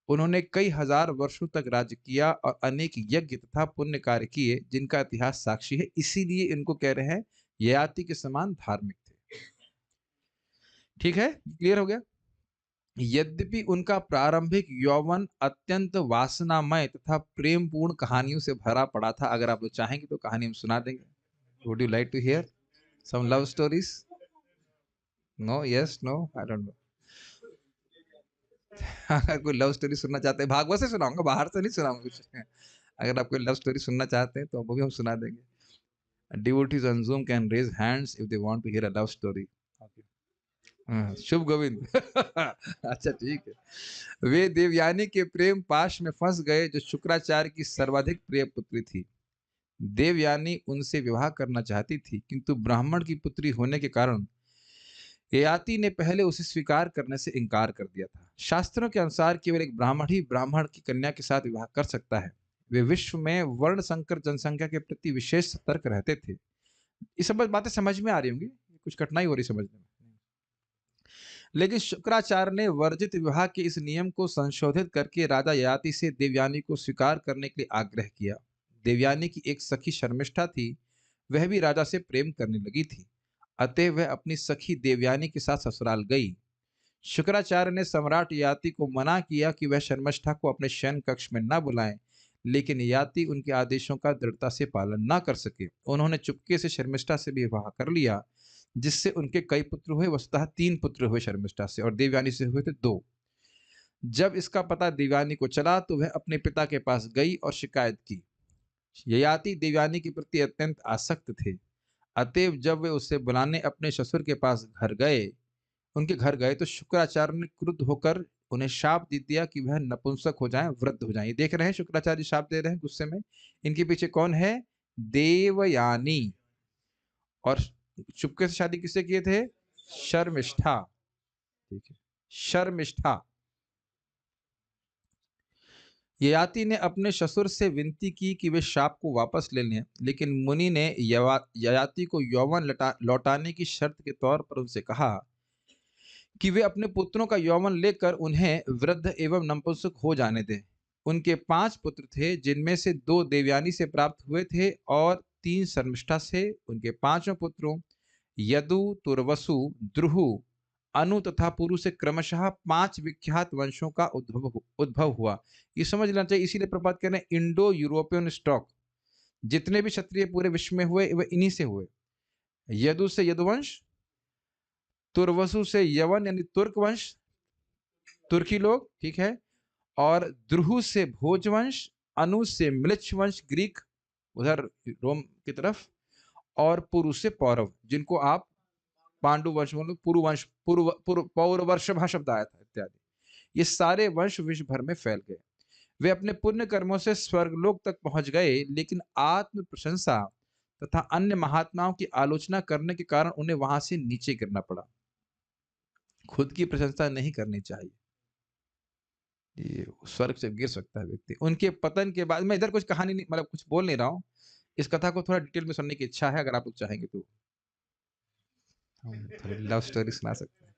उन्होंने कई हजार वर्षों तक राज्य किया और अनेक यज्ञ तथा पुण्य कार्य किए, जिनका इतिहास साक्षी है। इसीलिए इनको कह रहे हैं ययाति के समान धार्मिक थे। ठीक है, क्लियर हो गया। यद्यपि उनका प्रारंभिक यौवन अत्यंत वासनामय तथा प्रेमपूर्ण कहानियों से भरा पड़ा था। अगर आप लोग चाहेंगे तो कहानी हम सुना देंगे। Would you like to hear some love stories? No, yes, no, I don't know. अगर कोई लव स्टोरी सुनना चाहते हैं, भागवत से सुनाऊंगा, बाहर से नहीं सुनाऊंगा कुछ। अगर आप कोई लव स्टोरी सुनना चाहते हैं तो वो भी हम सुना देंगे। Devotees on Zoom can raise hands if they want to hear a love story. शुभ गोविंद। अच्छा, ठीक है। वे देवयानी के प्रेम पाश में फंस गए, जो शुक्राचार्य की सर्वाधिक प्रिय पुत्री थी। देवयानी उनसे विवाह करना चाहती थी, किंतु ब्राह्मण की पुत्री होने के कारण ययाति ने पहले उसे स्वीकार करने से इनकार कर दिया था। शास्त्रों के अनुसार केवल एक ब्राह्मण ही ब्राह्मण की कन्या के साथ विवाह कर सकता है। वे विश्व में वर्ण संकर जनसंख्या के प्रति विशेष सतर्क रहते थे। ये सब बातें समझ में आ रही होंगी, कुछ कठिनाई हो रही समझने में। लेकिन शुक्राचार्य ने वर्जित विवाह के इस नियम को संशोधित करके राजा ययाति से देवयानी को स्वीकार करने के लिए आग्रह किया। देवयानी की एक सखी शर्मिष्ठा थी, वह भी राजा से प्रेम करने लगी थी। अतः वह अपनी सखी देवयानी के साथ ससुराल गई। शुक्राचार्य ने सम्राट ययाति को मना किया कि वह शर्मिष्ठा को अपने शयन कक्ष में न बुलाएं, लेकिन ययाति उनके आदेशों का दृढ़ता से पालन न कर सके। उन्होंने चुपके से शर्मिष्ठा से भी विवाह कर लिया, जिससे उनके कई पुत्र हुए। वस्तुतः 3 पुत्र हुए शर्मिष्ठा से, और देवयानी से हुए थे 2। जब इसका पता देवयानी को चला तो वह अपने पिता के पास गई और शिकायत की। ययाति देवयानी के प्रति अत्यंत आसक्त थे। अतएव जब वे उसे बुलाने अपने ससुर के पास उनके घर गए तो शुक्राचार्य ने क्रुद्ध होकर उन्हें शाप दे दिया कि वह नपुंसक हो जाएं, वृद्ध हो जाएं। ये देख रहे हैं, शुक्राचार्य शाप दे रहे हैं गुस्से में। इनके पीछे कौन है? देवयानी। और चुपके से शादी किससे किए थे? शर्मिष्ठा। ठीक है, शर्मिष्ठा। ययाति ने अपने ससुर से विनती की कि वे शाप को वापस ले लें, लेकिन मुनि ने ययाति को यौवन लौटाने की शर्त के तौर पर उनसे कहा कि वे अपने पुत्रों का यौवन लेकर उन्हें वृद्ध एवं नपुंसक हो जाने दें। उनके 5 पुत्र थे, जिनमें से 2 देवयानी से प्राप्त हुए थे और 3 शर्मिष्ठा से। उनके 5 पुत्रों यदु, तुर्वसु, द्रुहु, अनु तथा पुरु से क्रमशः 5 विख्यात वंशों का उद्भव हुआ। ये समझ लेना चाहिए। इसीलिए प्रभात कह रहे हैं इंडो यूरोपियन स्टॉक। जितने भी क्षत्रिय पूरे विश्व में हुए वे इन्हीं से हुए। यदु से यदुवंश, तुर्वसु से यवन यानी तुर्क वंश, तुर्की लोग, ठीक है, और द्रुहु से भोजवंश, अनु से म्लिच्छ वंश ग्रीक उधर रोम की तरफ, और पुरु से पौरव, जिनको आप पांडु वंश मतलब पुरुवंश, पौरवर्षभा शब्द आया था इत्यादि। ये सारे वंश विश्व भर में फैल गए। वे अपने पुण्य कर्मों से स्वर्गलोक तक पहुंच गए, लेकिन आत्म प्रशंसा तथा अन्य महात्माओं की आलोचना करने के कारण उन्हें वहां से नीचे गिरना पड़ा। खुद की प्रशंसा नहीं करनी चाहिए, ये स्वर्ग से गिर सकता है व्यक्ति। उनके पतन के बाद, मैं इधर कुछ कहानी नहीं, मतलब कुछ बोल नहीं रहा हूं, इस कथा को थोड़ा डिटेल में सुनने की इच्छा है। अगर आप लोग चाहेंगे तो हम थोड़ी लव स्टोरी सुना सकते हैं।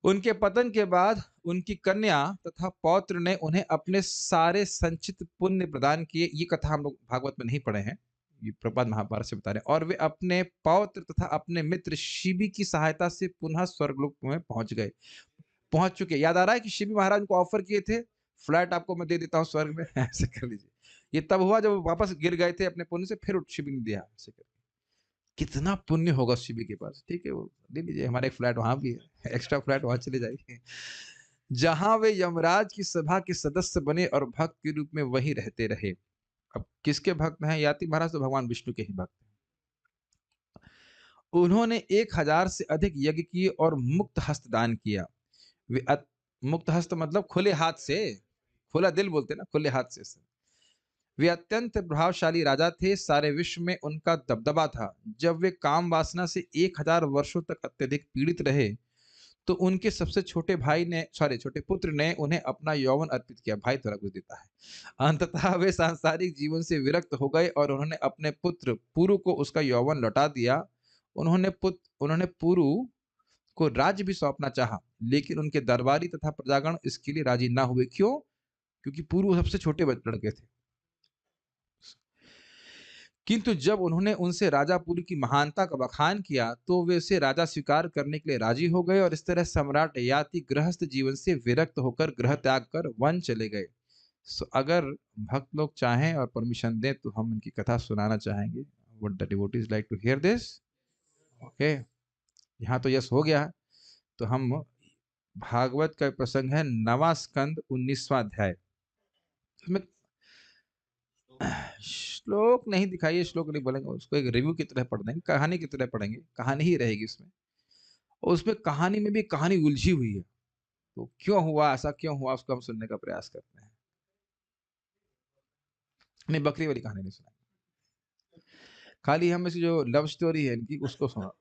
उनके पतन के बाद उनकी कन्या तथा पौत्र ने उन्हें अपने सारे संचित पुण्य प्रदान किए। ये कथा हम लोग भागवत में नहीं पढ़े हैं, ये प्रभात महाभारत से बता रहे हैं। और वे अपने पौत्र तथा अपने मित्र शिबी की सहायता से पुनः स्वर्गलोक में पहुंच गए। पहुंच चुके। याद आ रहा है कि शिवी महाराज उनको ऑफर किए थे, फ्लैट आपको मैं दे देता हूँ स्वर्ग में, ऐसे कर लीजिए। ये तब हुआ जब वो वापस गिर गए थे अपने पुण्य से, फिर शिवी ने दिया ऐसे कर। कितना पुण्य होगा शिवी के पास, ठीक है, वो ले लीजिए, हमारा एक फ्लैट वहां भी है, एक्स्ट्रा फ्लैट वहां चले जाइए, जहां वे यमराज की सभा के सदस्य बने और भक्त के रूप में वहीं रहते रहे। अब किसके भक्त हैं याति महाराज? तो भगवान विष्णु के ही भक्त हैं। उन्होंने 1000 से अधिक यज्ञ किए और मुक्त हस्त दान किया। वे मुक्त हस्त मतलब खुले हाथ से, खुला दिल बोलते ना, खुले हाथ से। वे अत्यंत प्रभावशाली राजा थे, सारे विश्व में उनका दबदबा था। जब वे काम वासना से 1000 वर्षों तक अत्यधिक पीड़ित रहे, तो उनके सबसे छोटे भाई ने, सॉरी छोटे पुत्र ने उन्हें अपना यौवन अर्पित किया। भाई थोड़ा कुछ देता है। अंततः वे सांसारिक जीवन से विरक्त हो गए और उन्होंने अपने पुत्र पुरु को उसका यौवन लौटा दिया। उन्होंने पुरु को राज्य भी सौंपना चाहा, लेकिन उनके दरबारी तथा प्रजागण इसके लिए राजी ना हुए। क्यों? क्योंकि पुरु सबसे छोटे लड़के थे। किंतु जब उन्होंने उनसे राजा पुरु की महानता का बखान किया, तो वे उसे राजा स्वीकार करने के लिए राजी हो गए और इस तरह सम्राट ययाति गृहस्थ जीवन से विरक्त होकर गृह त्याग कर वन चले गए। अगर भक्त लोग चाहें और परमिशन दें तो हम इनकी कथा सुनाना चाहेंगे। Would the devotees like to hear this? Okay, यहाँ तो यस हो गया। तो हम भागवत का प्रसंग है 9वां स्कंद 19वां अध्याय। इसमें श्लोक नहीं दिखाइए, श्लोक नहीं बोलेंगे, उसको एक रिव्यू की तरह पढ़ देंगे, कहानी की तरह पढ़ेंगे, कहानी ही रहेगी उसमें। और उसमें कहानी में भी कहानी उलझी हुई है, तो क्यों हुआ ऐसा, क्यों हुआ, उसको हम सुनने का प्रयास करते हैं। नहीं, बकरी वाली कहानी नहीं सुनाई, खाली हम इसी जो लव स्टोरी है इनकी उसको सुना,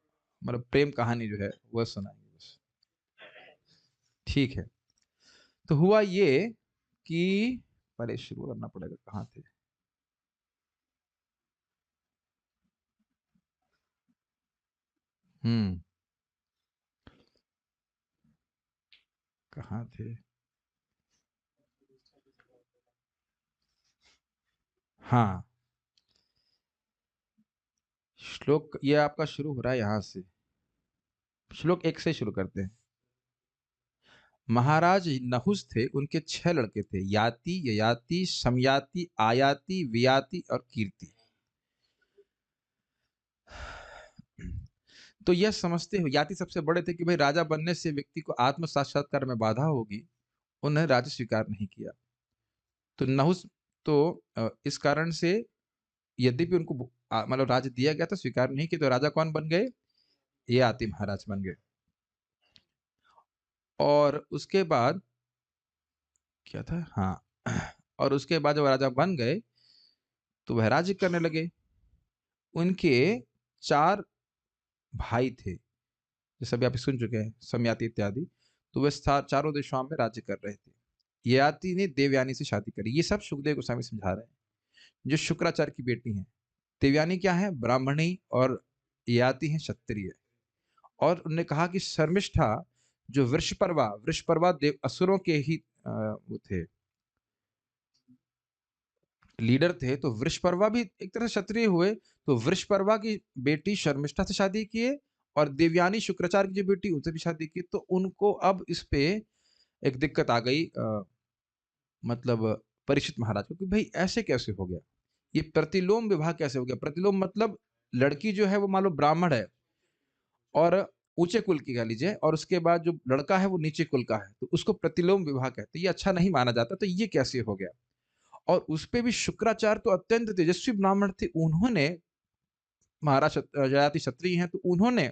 मतलब प्रेम कहानी जो है वह सुनाएंगे बस। ठीक है, तो हुआ ये कि पहले शुरू करना पड़ेगा, कहाँ थे? कहाँ थे? हाँ, श्लोक ये आपका शुरू हो रहा है यहाँ से। श्लोक 1 से शुरू करते हैं। महाराज नहुस थे, उनके 6 लड़के थे, याति, ययाति, समयाति, आयाति, वियाति और कीर्ति। तो यह समझते हो, याति सबसे बड़े थे कि भाई राजा बनने से व्यक्ति को आत्म साक्षात्कार में बाधा होगी, उन्हें राज्य स्वीकार नहीं किया। तो नहुस तो इस कारण से यद्यपि उनको मतलब राज्य दिया गया था, स्वीकार नहीं किया, तो राजा कौन बन गए? ययाति महाराज बन गए। और उसके बाद क्या था? हाँ, और उसके बाद जब राजा बन गए तो वह राज्य करने लगे। उनके 4 भाई थे, जैसे अभी आप सुन चुके हैं, समयाति इत्यादि। तो वे चारों दिशाओं में राज्य कर रहे थे। ययाति ने देवयानी से शादी करी। ये सब सुखदेव गोस्वामी समझा रहे हैं, जो शुक्राचार्य की बेटी हैं। देवयानी क्या है? ब्राह्मणी, और ययाति हैं क्षत्रिय। और उन्होंने कहा कि शर्मिष्ठा जो वृषपर्वा देव असुरों के ही वो थे, लीडर थे। तो वृषपर्वा भी एक तरह से क्षत्रिय हुए। तो वृषपर्वा की बेटी शर्मिष्ठा से शादी किए, और देवयानी शुक्राचार्य की जो बेटी उनसे भी शादी की। तो उनको अब इस पे एक दिक्कत आ गई, मतलब परीक्षित महाराज को, कि भाई ऐसे कैसे हो गया, ये प्रतिलोम विवाह कैसे हो गया? प्रतिलोम मतलब लड़की जो है वो मान लो ब्राह्मण है और ऊंचे कुल की कह लीजिए, और उसके बाद जो लड़का है वो नीचे कुल का है, तो उसको प्रतिलोम विवाह कहते हैं। ये अच्छा नहीं माना जाता, तो ये कैसे हो गया? और उसपे भी शुक्राचार्य तो अत्यंत तेजस्वी ब्राह्मण थे, उन्होंने, महाराज ययाति क्षत्रिय हैं, तो उन्होंने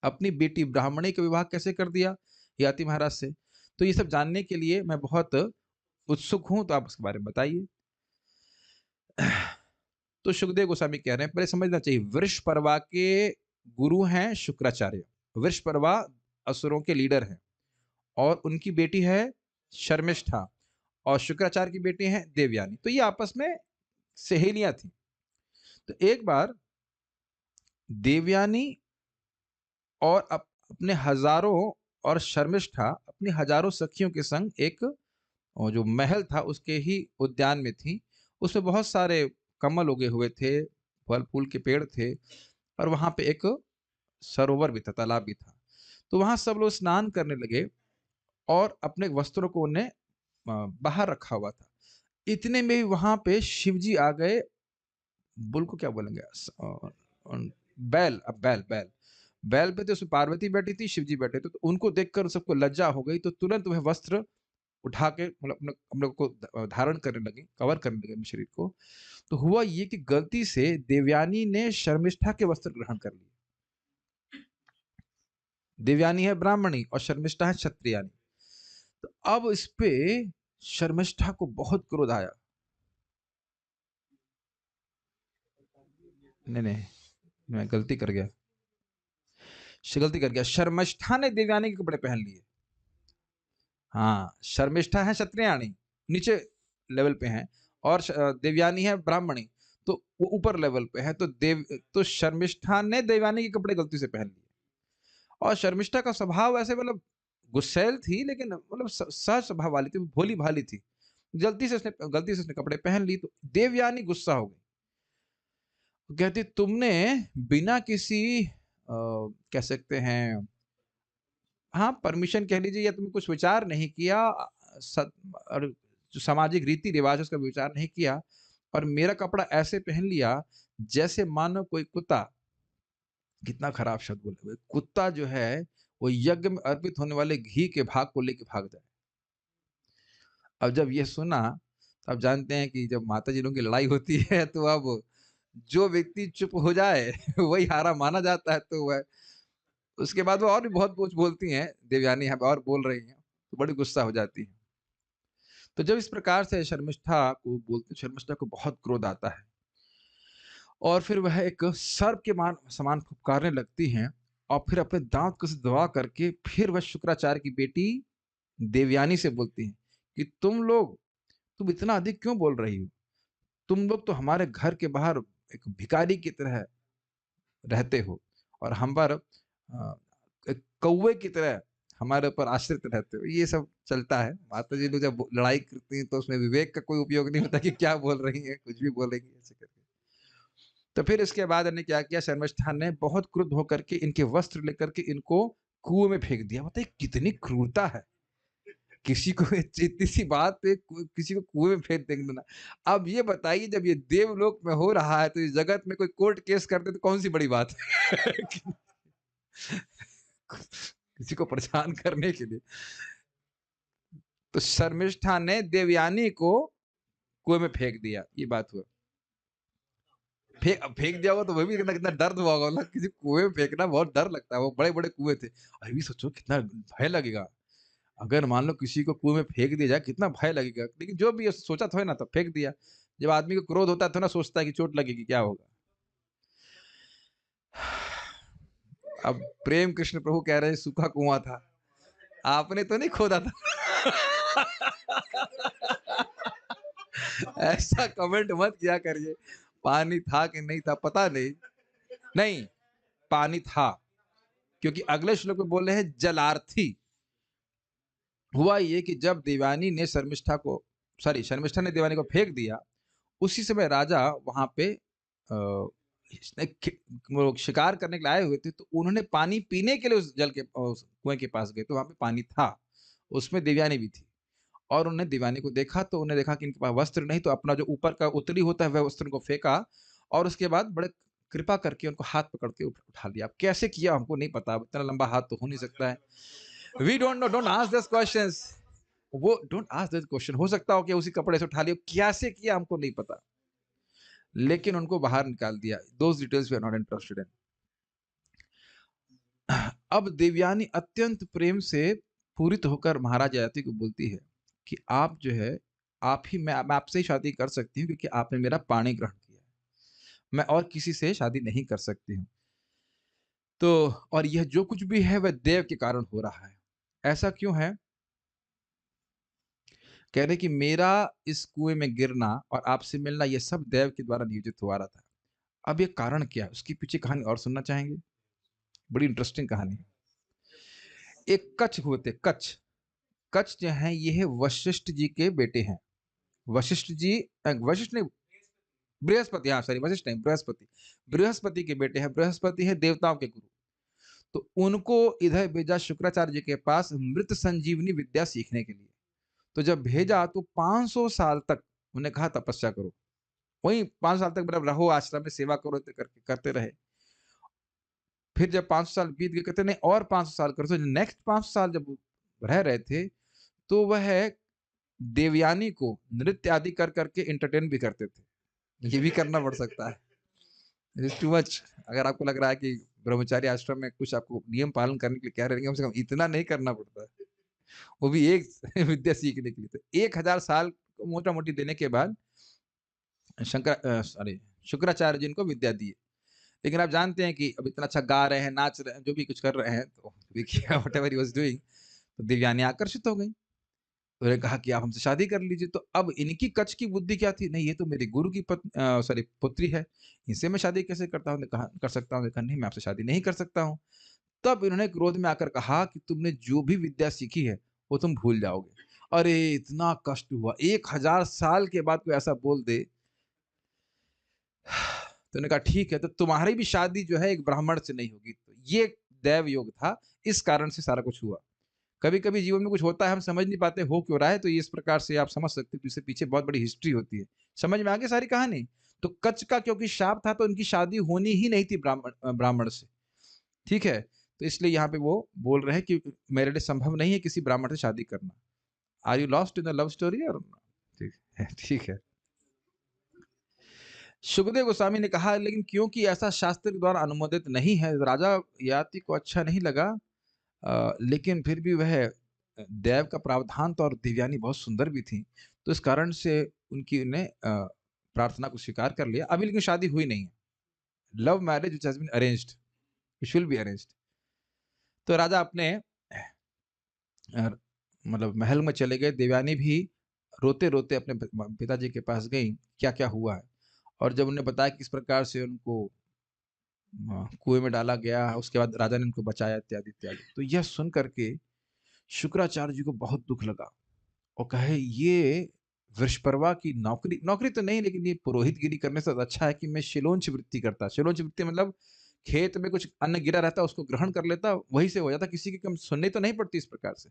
अपनी बेटी ब्राह्मणी का विवाह कैसे कर दिया ययाति महाराज से? तो ये सब जानने के लिए मैं बहुत उत्सुक हूं, तो आप उसके बारे में बताइए। तो सुखदेव गोस्वामी कह रहे हैं, पहले समझना चाहिए, वृषपर्वा के गुरु हैं शुक्राचार्य। वृषपर्वा असुरों के लीडर हैं, और उनकी बेटी है शर्मिष्ठा, और शुक्राचार्य की बेटी है देवयानी। तो ये आपस में सहेलियां थी। तो एक बार देवयानी और अपने हजारों, और शर्मिष्ठा अपनी हजारों सखियों के संग एक जो महल था उसके ही उद्यान में थी। उसमें बहुत सारे कमल उगे हुए थे, फल फूल के पेड़ थे, और वहां पे एक सरोवर भी था, तालाब भी था। तो वहां सब लोग स्नान करने लगे, और अपने वस्त्रों को उन्हें बाहर रखा हुआ था। इतने में ही वहाँ पे शिव जी आ गए, बुल को क्या बोलेंगे? बैल, बैल। बैल पे तो उसमें पार्वती बैठी थी, शिव जी बैठे थे, तो उनको देखकर सबको लज्जा हो गई, तो तुरंत वह वस्त्र उठा के मतलब अपने हम लोग को धारण करने लगे, कवर करने लगे अपने शरीर को। तो हुआ ये कि गलती से देवयानी ने शर्मिष्ठा के वस्त्र ग्रहण कर लिए। देवयानी है ब्राह्मणी और शर्मिष्ठा है क्षत्रियानी। तो अब इस पे शर्मिष्ठा को बहुत क्रोध आया। नहीं, मैं गलती कर गया। शर्मिष्ठा ने देवयानी के कपड़े पहन लिए। हाँ, शर्मिष्ठा है क्षत्रियाणी, नीचे लेवल पे हैं, और देवयानी है ब्राह्मणी, तो वो ऊपर लेवल पे है। तो शर्मिष्ठा ने देवयानी के कपड़े गलती से पहन लिए। और शर्मिष्ठा का स्वभाव ऐसे मतलब गुस्सैल थी, लेकिन मतलब सहज स्वभाव वाली थी, भोली भाली थी। गलती से उसने कपड़े पहन ली, तो देवयानी गुस्सा हो गई। कहती तुमने बिना किसी कह सकते हैं, हाँ, परमिशन कह लीजिए, या तुमने कुछ विचार नहीं किया, और जो सामाजिक रीति रिवाज उसका विचार नहीं किया, और मेरा कपड़ा ऐसे पहन लिया जैसे मानो कोई कुत्ता। कितना खराब शब्द बोले हुए, कुत्ता जो है वो यज्ञ में अर्पित होने वाले घी के भाग को लेके भाग जाए। अब जब ये सुना, तो आप जानते हैं कि जब माता जी लोगों की लड़ाई होती है, तो अब जो व्यक्ति चुप हो जाए वही हारा माना जाता है। तो वह उसके बाद वो और भी बहुत कुछ बोलती हैं, देवयानी यहाँ पे और बोल रही हैं, तो बड़ी गुस्सा हो जाती है। तो जब इस प्रकार से शर्मिष्ठा को बोलते, शर्मिष्ठा को बहुत क्रोध आता है, और फिर वह एक सर्प के मान समान फुफकारने लगती हैं, और फिर अपने दांत को से दबा करके फिर वह शुक्राचार्य की बेटी देवयानी से बोलती हैं कि तुम इतना अधिक क्यों बोल रही हो? तुम लोग तो हमारे घर के बाहर एक भिखारी की तरह रहते हो, और हम पर एक कौवे की तरह हमारे ऊपर आश्रित रहते हो। ये सब चलता है। माता जी लोग जब लड़ाई करती हैं, तो उसमें विवेक का कोई उपयोग नहीं होता कि क्या बोल रही हैं, कुछ भी बोलेंगी ऐसे करके। तो फिर इसके बाद इन्होंने क्या किया, शर्मिष्ठा ने बहुत क्रुद्ध होकर के इनके वस्त्र लेकर के इनको कुएं में फेंक दिया। बताइए कितनी क्रूरता है, किसी को इतनी सी बात पे किसी को कुएं में फेंक देना। अब ये बताइए, जब ये देवलोक में हो रहा है, तो इस जगत में कोई कोर्ट केस करते तो कौन सी बड़ी बात है किसी को परेशान करने के लिए। तो शर्मिष्ठा ने देवयानी को कुएं में फेंक दिया, ये बात हुआ। फेंक दिया होगा तो वह भी कितना कितना दर्द हुआ होगा ना, किसी कुएं में फेंकना बहुत डर लगता है। वो बड़े बड़े कुएं थे, अभी सोचो कितना भय लगेगा। अगर मान लो किसी को कुएं में फेंक दिया जाए, कितना भय लगेगा। लेकिन जो भी सोचा था ना, तो फेंक दिया। जब आदमी को क्रोध होता है तो ना सोचता है कि चोट लगेगी, क्या होगा। अब प्रेम कृष्ण प्रभु कह रहे हैं सूखा कुआं था, आपने तो नहीं खोदा था ऐसा कमेंट मत किया करिए। पानी था कि नहीं था पता नहीं, नहीं पानी था, क्योंकि अगले श्लोक में बोल रहे हैं जलार्थी। हुआ ये कि जब देवानी ने शर्मिष्ठा ने देवानी को फेंक दिया, उसी समय राजा वहां पे वो शिकार करने के लिए आए हुए थे, तो उन्होंने पानी पीने के लिए उस जल के उस कुएं के पास गए, तो वहां पे पानी था, उसमें देवयानी भी थी। और उन्होंने देवयानी को देखा, तो उन्हें देखा कि इनके पास वस्त्र नहीं, तो अपना जो ऊपर का उत्तरी होता है वह वस्त्र को फेंका, और उसके बाद बड़े कृपा करके उनको हाथ पकड़ के उठा लिया। अब कैसे किया हमको नहीं पता, इतना लंबा हाथ तो हो नहीं सकता है। We don't know, don't ask this questions. वो डोंट आस्क दिस क्वेश्चन, हो सकता हो कि उसी कपड़े से उठा लिया, कैसे किया हमको नहीं पता, लेकिन उनको बाहर निकाल दिया। Those details we are not interested in. अब देवयानी अत्यंत प्रेम से पूरित होकर महाराज ययाति को बोलती है कि आप जो है, आप ही मैं आपसे ही शादी कर सकती हूँ, क्योंकि आपने मेरा पाणी ग्रहण किया है, मैं और किसी से शादी नहीं कर सकती हूँ। तो और यह जो कुछ भी है वह देव के कारण हो रहा है। ऐसा क्यों है? कह रहे कि मेरा इस कुएं में गिरना और आपसे मिलना, यह सब देव के द्वारा नियोजित हुआ रहा था। अब ये कारण क्या है, उसकी पीछे कहानी और सुनना चाहेंगे? बड़ी इंटरेस्टिंग कहानी है। एक कच्छ होते, कच्छ कच्छ जो है, ये है वशिष्ठ जी के बेटे हैं। वशिष्ठ जी, वशिष्ठ नहीं, बृहस्पति, हाँ सॉरी, वशिष्ठ नहीं, बृहस्पति, बृहस्पति के बेटे हैं। बृहस्पति है देवताओं के गुरु। तो उनको इधर भेजा शुक्राचार्य जी के पास मृत संजीवनी विद्या सीखने के लिए। तो जब भेजा तो 500 साल तक उन्हें कहा तपस्या करो। वहीं 5 साल तक मतलब रहो आश्रम में सेवा करो करके करते रहे। फिर जब 500 साल बीत गए कहते नहीं और 500 साल करो। तो नेक्स्ट 500 साल जब रह रहे थे तो वह देवयानी को नृत्य आदि कर करके एंटरटेन भी करते थे। ये भी करना पड़ सकता है। It is too much. अगर आपको लग रहा है कि ब्रह्मचारी आश्रम में कुछ आपको नियम पालन करने के लिए कह रहे हैं, कम से कम इतना नहीं करना पड़ता है, वो भी एक विद्या सीखने के लिए। तो 1000 साल मोटा मोटी देने के बाद शुक्राचार्य जी इनको विद्या दी। लेकिन आप जानते हैं कि अब इतना अच्छा गा रहे हैं, नाच रहे हैं, जो भी कुछ कर रहे हैं, तो देखिए what ever he was doing, तो देवयानी आकर्षित हो गई। उन्होंने कहा कि आप हमसे शादी कर लीजिए। तो अब इनकी कच की बुद्धि क्या थी, नहीं ये तो मेरे गुरु की पुत्री है, इनसे मैं शादी कैसे करता हूँ, कहा कर सकता हूँ। कहा नहीं, मैं आपसे शादी नहीं कर सकता हूँ। तब इन्होंने क्रोध में आकर कहा कि तुमने जो भी विद्या सीखी है वो तुम भूल जाओगे। अरे इतना कष्ट हुआ, 1000 साल के बाद कोई ऐसा बोल दे। तो उन्होंने कहा ठीक है, तो तुम्हारी भी शादी जो है एक ब्राह्मण से नहीं होगी। तो ये दैव योग था, इस कारण से सारा कुछ हुआ। कभी कभी जीवन में कुछ होता है, हम समझ नहीं पाते हो क्यों रहा है, तो ये इस प्रकार से आप समझ सकते हो, इसके पीछे बहुत बड़ी हिस्ट्री होती है। समझ में आ गई सारी कहानी। तो कच्छ का क्योंकि शाप था तो उनकी शादी होनी ही नहीं थी ब्राह्मण से। ठीक है, तो इसलिए यहाँ पे वो बोल रहे हैं कि मेरे लिए संभव नहीं है किसी ब्राह्मण से शादी करना। Are you lost in the love story और? ठीक है, ठीक है। सुखदेव गोस्वामी ने कहा लेकिन क्योंकि ऐसा शास्त्र के द्वारा अनुमोदित नहीं है, राजा ययाति को अच्छा नहीं लगा। लेकिन फिर भी वह देव का प्रावधान था और देवयानी बहुत सुंदर भी थी, तो इस कारण से उनकी ने प्रार्थना को स्वीकार कर लिया। अभी लेकिन शादी हुई नहीं है। Love marriage which has been arranged, which will be arranged. तो राजा अपने मतलब महल में चले गए। देवयानी भी रोते रोते अपने पिताजी के पास गई, क्या क्या हुआ है। और जब उन्हें बताया कि इस प्रकार से उनको कुएं में डाला गया, उसके बाद राजा ने उनको बचाया इत्यादि इत्यादि, तो यह सुन करके शुक्राचार्य जी को बहुत दुख लगा और कहे ये वृषपर्वा की नौकरी, नौकरी तो नहीं लेकिन ये पुरोहितगिरी करने से अच्छा है कि मैं शिलोंच वृत्ति करता। शिलोंच वृत्ति मतलब खेत में कुछ अन्न गिरा रहता उसको ग्रहण कर लेता, वही से हो जाता, किसी की कम सुननी तो नहीं पड़ती इस प्रकार से।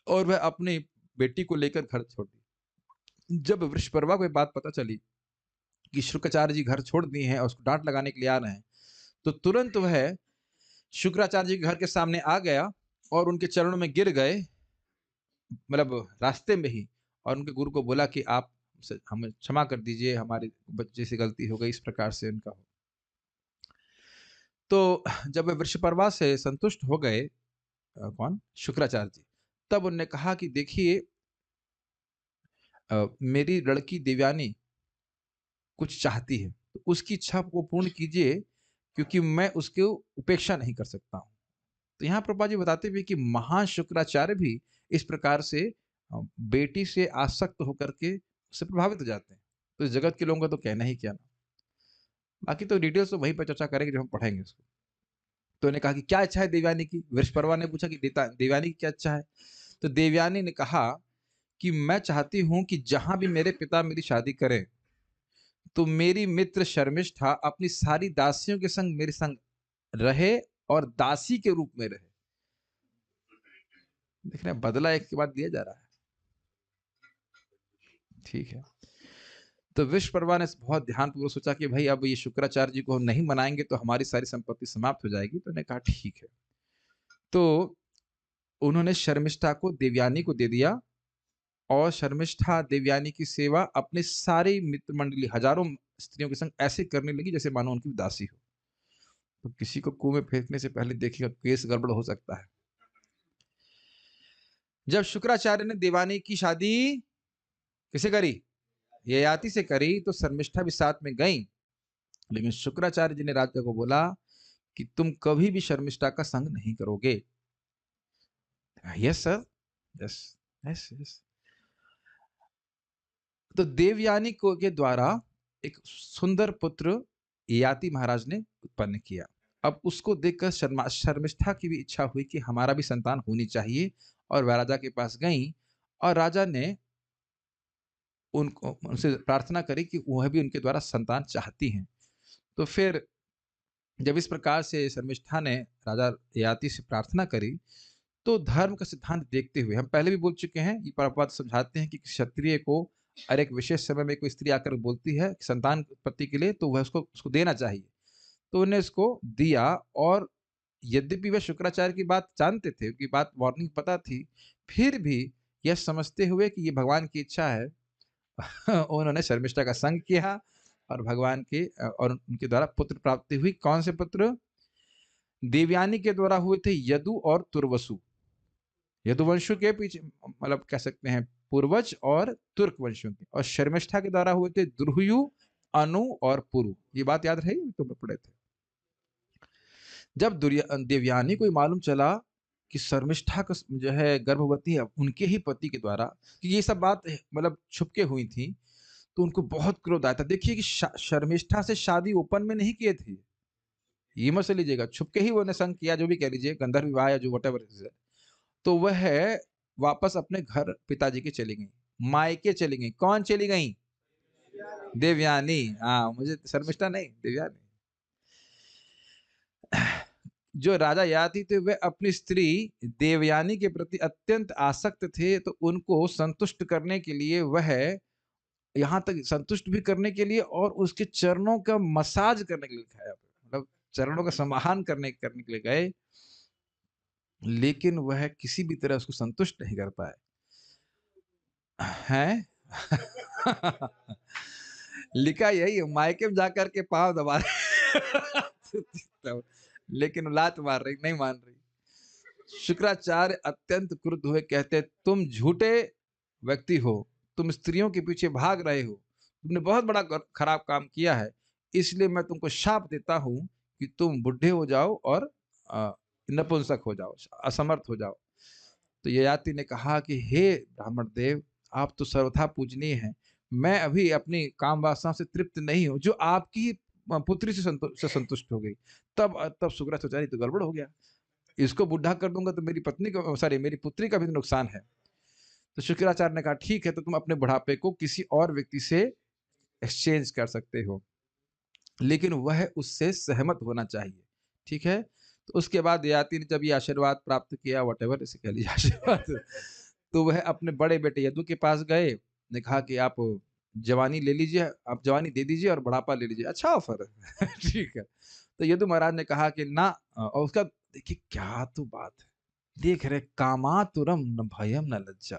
और वह अपनी बेटी को लेकर घर छोड़ दी। जब वृषपर्वा को बात पता चली कि शुक्राचार्य जी घर छोड़ दिए हैं और उसको डांट लगाने के लिए आ रहे हैं, तो तुरंत वह शुक्राचार्य जी के घर के सामने आ गया और उनके चरणों में गिर गए, मतलब रास्ते में ही, और उनके गुरु को बोला कि आप हमें क्षमा कर दीजिए, हमारे बच्चे से गलती हो गई, इस प्रकार से उनका हो। तो जब वे वृषपर्वा से संतुष्ट हो गए, कौन, शुक्राचार्य जी, तब उन्होंने कहा कि देखिए मेरी लड़की देवयानी कुछ चाहती है तो उसकी इच्छा को पूर्ण कीजिए, क्योंकि मैं उसकी उपेक्षा नहीं कर सकता हूँ। तो यहाँ प्रभुपाद जी बताते हुए कि महान शुक्राचार्य भी इस प्रकार से बेटी से आसक्त होकर के उससे प्रभावित हो जाते हैं। तो इस जगत के लोगों का तो कहना ही क्या ना। बाकी तो डिटेल्स तो वहीं पर चर्चा करेंगे जब हम पढ़ेंगे उसको। तो उन्होंने कहा कि क्या इच्छा है देवयानी की। वृषपर्वा ने पूछा कि देवयानी की क्या इच्छा है। तो देवयानी ने कहा कि मैं चाहती हूं कि जहां भी मेरे पिता मेरी शादी करें तो मेरी मित्र शर्मिष्ठा अपनी सारी दासियों के संग मेरे संग रहे और दासी के रूप में रहे। देख रहे हैं, बदला एक के बाद दिया जा रहा है। ठीक है, तो विश्वपर्वा ने बहुत ध्यानपूर्वक सोचा कि भाई अब ये शुक्राचार्य जी को हम नहीं मनाएंगे तो हमारी सारी संपत्ति समाप्त हो जाएगी। तो उन्होंने कहा ठीक है। तो उन्होंने शर्मिष्ठा को देवयानी को दे दिया और शर्मिष्ठा देवयानी की सेवा अपने सारी मित्र मंडली हजारों स्त्रियों के संग ऐसे करने लगी जैसे मानो उनकी दासी हो। तो किसी को कुएं में फेंकने से पहले देखिएगा केस गड़बड़ हो सकता है। जब शुक्राचार्य ने देवानी की शादी किसे करी, ययाति से करी, तो शर्मिष्ठा भी साथ में गई। लेकिन शुक्राचार्य जी ने राजा को बोला कि तुम कभी भी शर्मिष्ठा का संग नहीं करोगे। Yes sir, yes yes yes. तो देवयानी को के द्वारा एक सुंदर पुत्र ययाति महाराज ने उत्पन्न किया। अब उसको देखकर शर्मिष्ठा की भी इच्छा हुई कि हमारा भी संतान होनी चाहिए, और वह राजा के पास गई और राजा ने उनको उनसे प्रार्थना करी कि वह भी उनके द्वारा संतान चाहती हैं। तो फिर जब इस प्रकार से शर्मिष्ठा ने राजा ययाति से प्रार्थना करी, तो धर्म का सिद्धांत देखते हुए हम पहले भी बोल चुके हैं, ये प्रभुपाद समझाते हैं कि क्षत्रिय को अगर एक विशेष समय में कोई स्त्री आकर बोलती है कि संतान उत्पत्ति के लिए, तो वह उसको उसको देना चाहिए। तो उन्हें इसको दिया, और यद्यपि वे शुक्राचार्य की बात जानते थे, उनकी बात वार्निंग पता थी, फिर भी यह समझते हुए कि ये भगवान की इच्छा है, उन्होंने शर्मिष्ठा का संग किया और भगवान के और उनके द्वारा पुत्र प्राप्ति हुई। कौन से पुत्र? देवयानी के द्वारा हुए थे यदु और तुर्वसु। यदुवंशों के पीछे मतलब कह सकते हैं पूर्वज, और तुर्क वंशों के, और शर्मिष्ठा के द्वारा हुए थे द्रुहयु, अनु और पुरु। ये बात याद रही तो पढ़े थे। जब देवयानी को मालूम चला कि शर्मिष्ठा का जो है गर्भवती है उनके ही पति के द्वारा, कि ये सब बात मतलब छुपके हुई थी, तो उनको बहुत क्रोध आया था। देखिए कि शर्मिष्ठा से शादी ओपन में नहीं किए थे, ये मत से लीजिएगा, छुपके ही उन्होंने संग किया, जो भी कह लीजिए, गंधर्व विवाह या जो वटेवर। तो वह वापस अपने घर पिताजी के चली गई, मायके चली गई। कौन चली गई? देवयानी। हाँ, मुझे शर्मिष्ठा नहीं, देवयानी। जो राजा ययाति थे वे अपनी स्त्री देवयानी के प्रति अत्यंत आसक्त थे, तो उनको संतुष्ट करने के लिए वह, यहाँ तक संतुष्ट भी करने के लिए और उसके चरणों का मसाज करने के लिए खाया, मतलब चरणों का सम्मान करने करने के लिए गए, लेकिन वह किसी भी तरह उसको संतुष्ट नहीं कर पाए हैं। लिखा यही है, मायके में जाकर के पांव दबा रहे लेकिन लात मार रही, नहीं मान रही। शुक्राचार्य अत्यंत क्रुद्ध हुए, कहते तुम झूठे व्यक्ति हो, तुम स्त्रियों के पीछे भाग रहे हो, तुमने बहुत बड़ा खराब काम किया है, इसलिए मैं तुमको शाप देता हूं कि तुम बुढ़े हो जाओ और नपुंसक हो जाओ, असमर्थ हो जाओ। तो ययाति ने कहा कि हे ब्राह्मण देव, आप तो सर्वथा पूजनीय हैं, मैं अभी अपनी काम वासना से तृप्त नहीं हूं, जो आपकी पुत्री से संतुष्ट हो गई। तब शुक्राचार्य तो गड़बड़ हो गया, इसको बुढ़ा कर दूंगा तो मेरी पत्नी को, सॉरी, मेरी पुत्री का भी नुकसान है। तो शुक्राचार्य ने कहा ठीक है, तो तुम अपने बुढ़ापे को किसी और व्यक्ति से एक्सचेंज कर सकते हो, लेकिन वह उससे सहमत होना चाहिए। ठीक है। तो उसके बाद ययाति ने जब ये आशीर्वाद प्राप्त किया, वट एवर इसे कह लीजिए आशीर्वाद, तो वह अपने बड़े बेटे यदु के पास गए, ने कहा कि आप जवानी ले लीजिए, आप जवानी दे दीजिए और बुढ़ापा ले लीजिए, अच्छा ऑफर है। ठीक है। तो यदु महाराज ने कहा कि ना, और उसका देखिए क्या तो बात है, देख रहे, कामातुरम न भयम न लज्जा,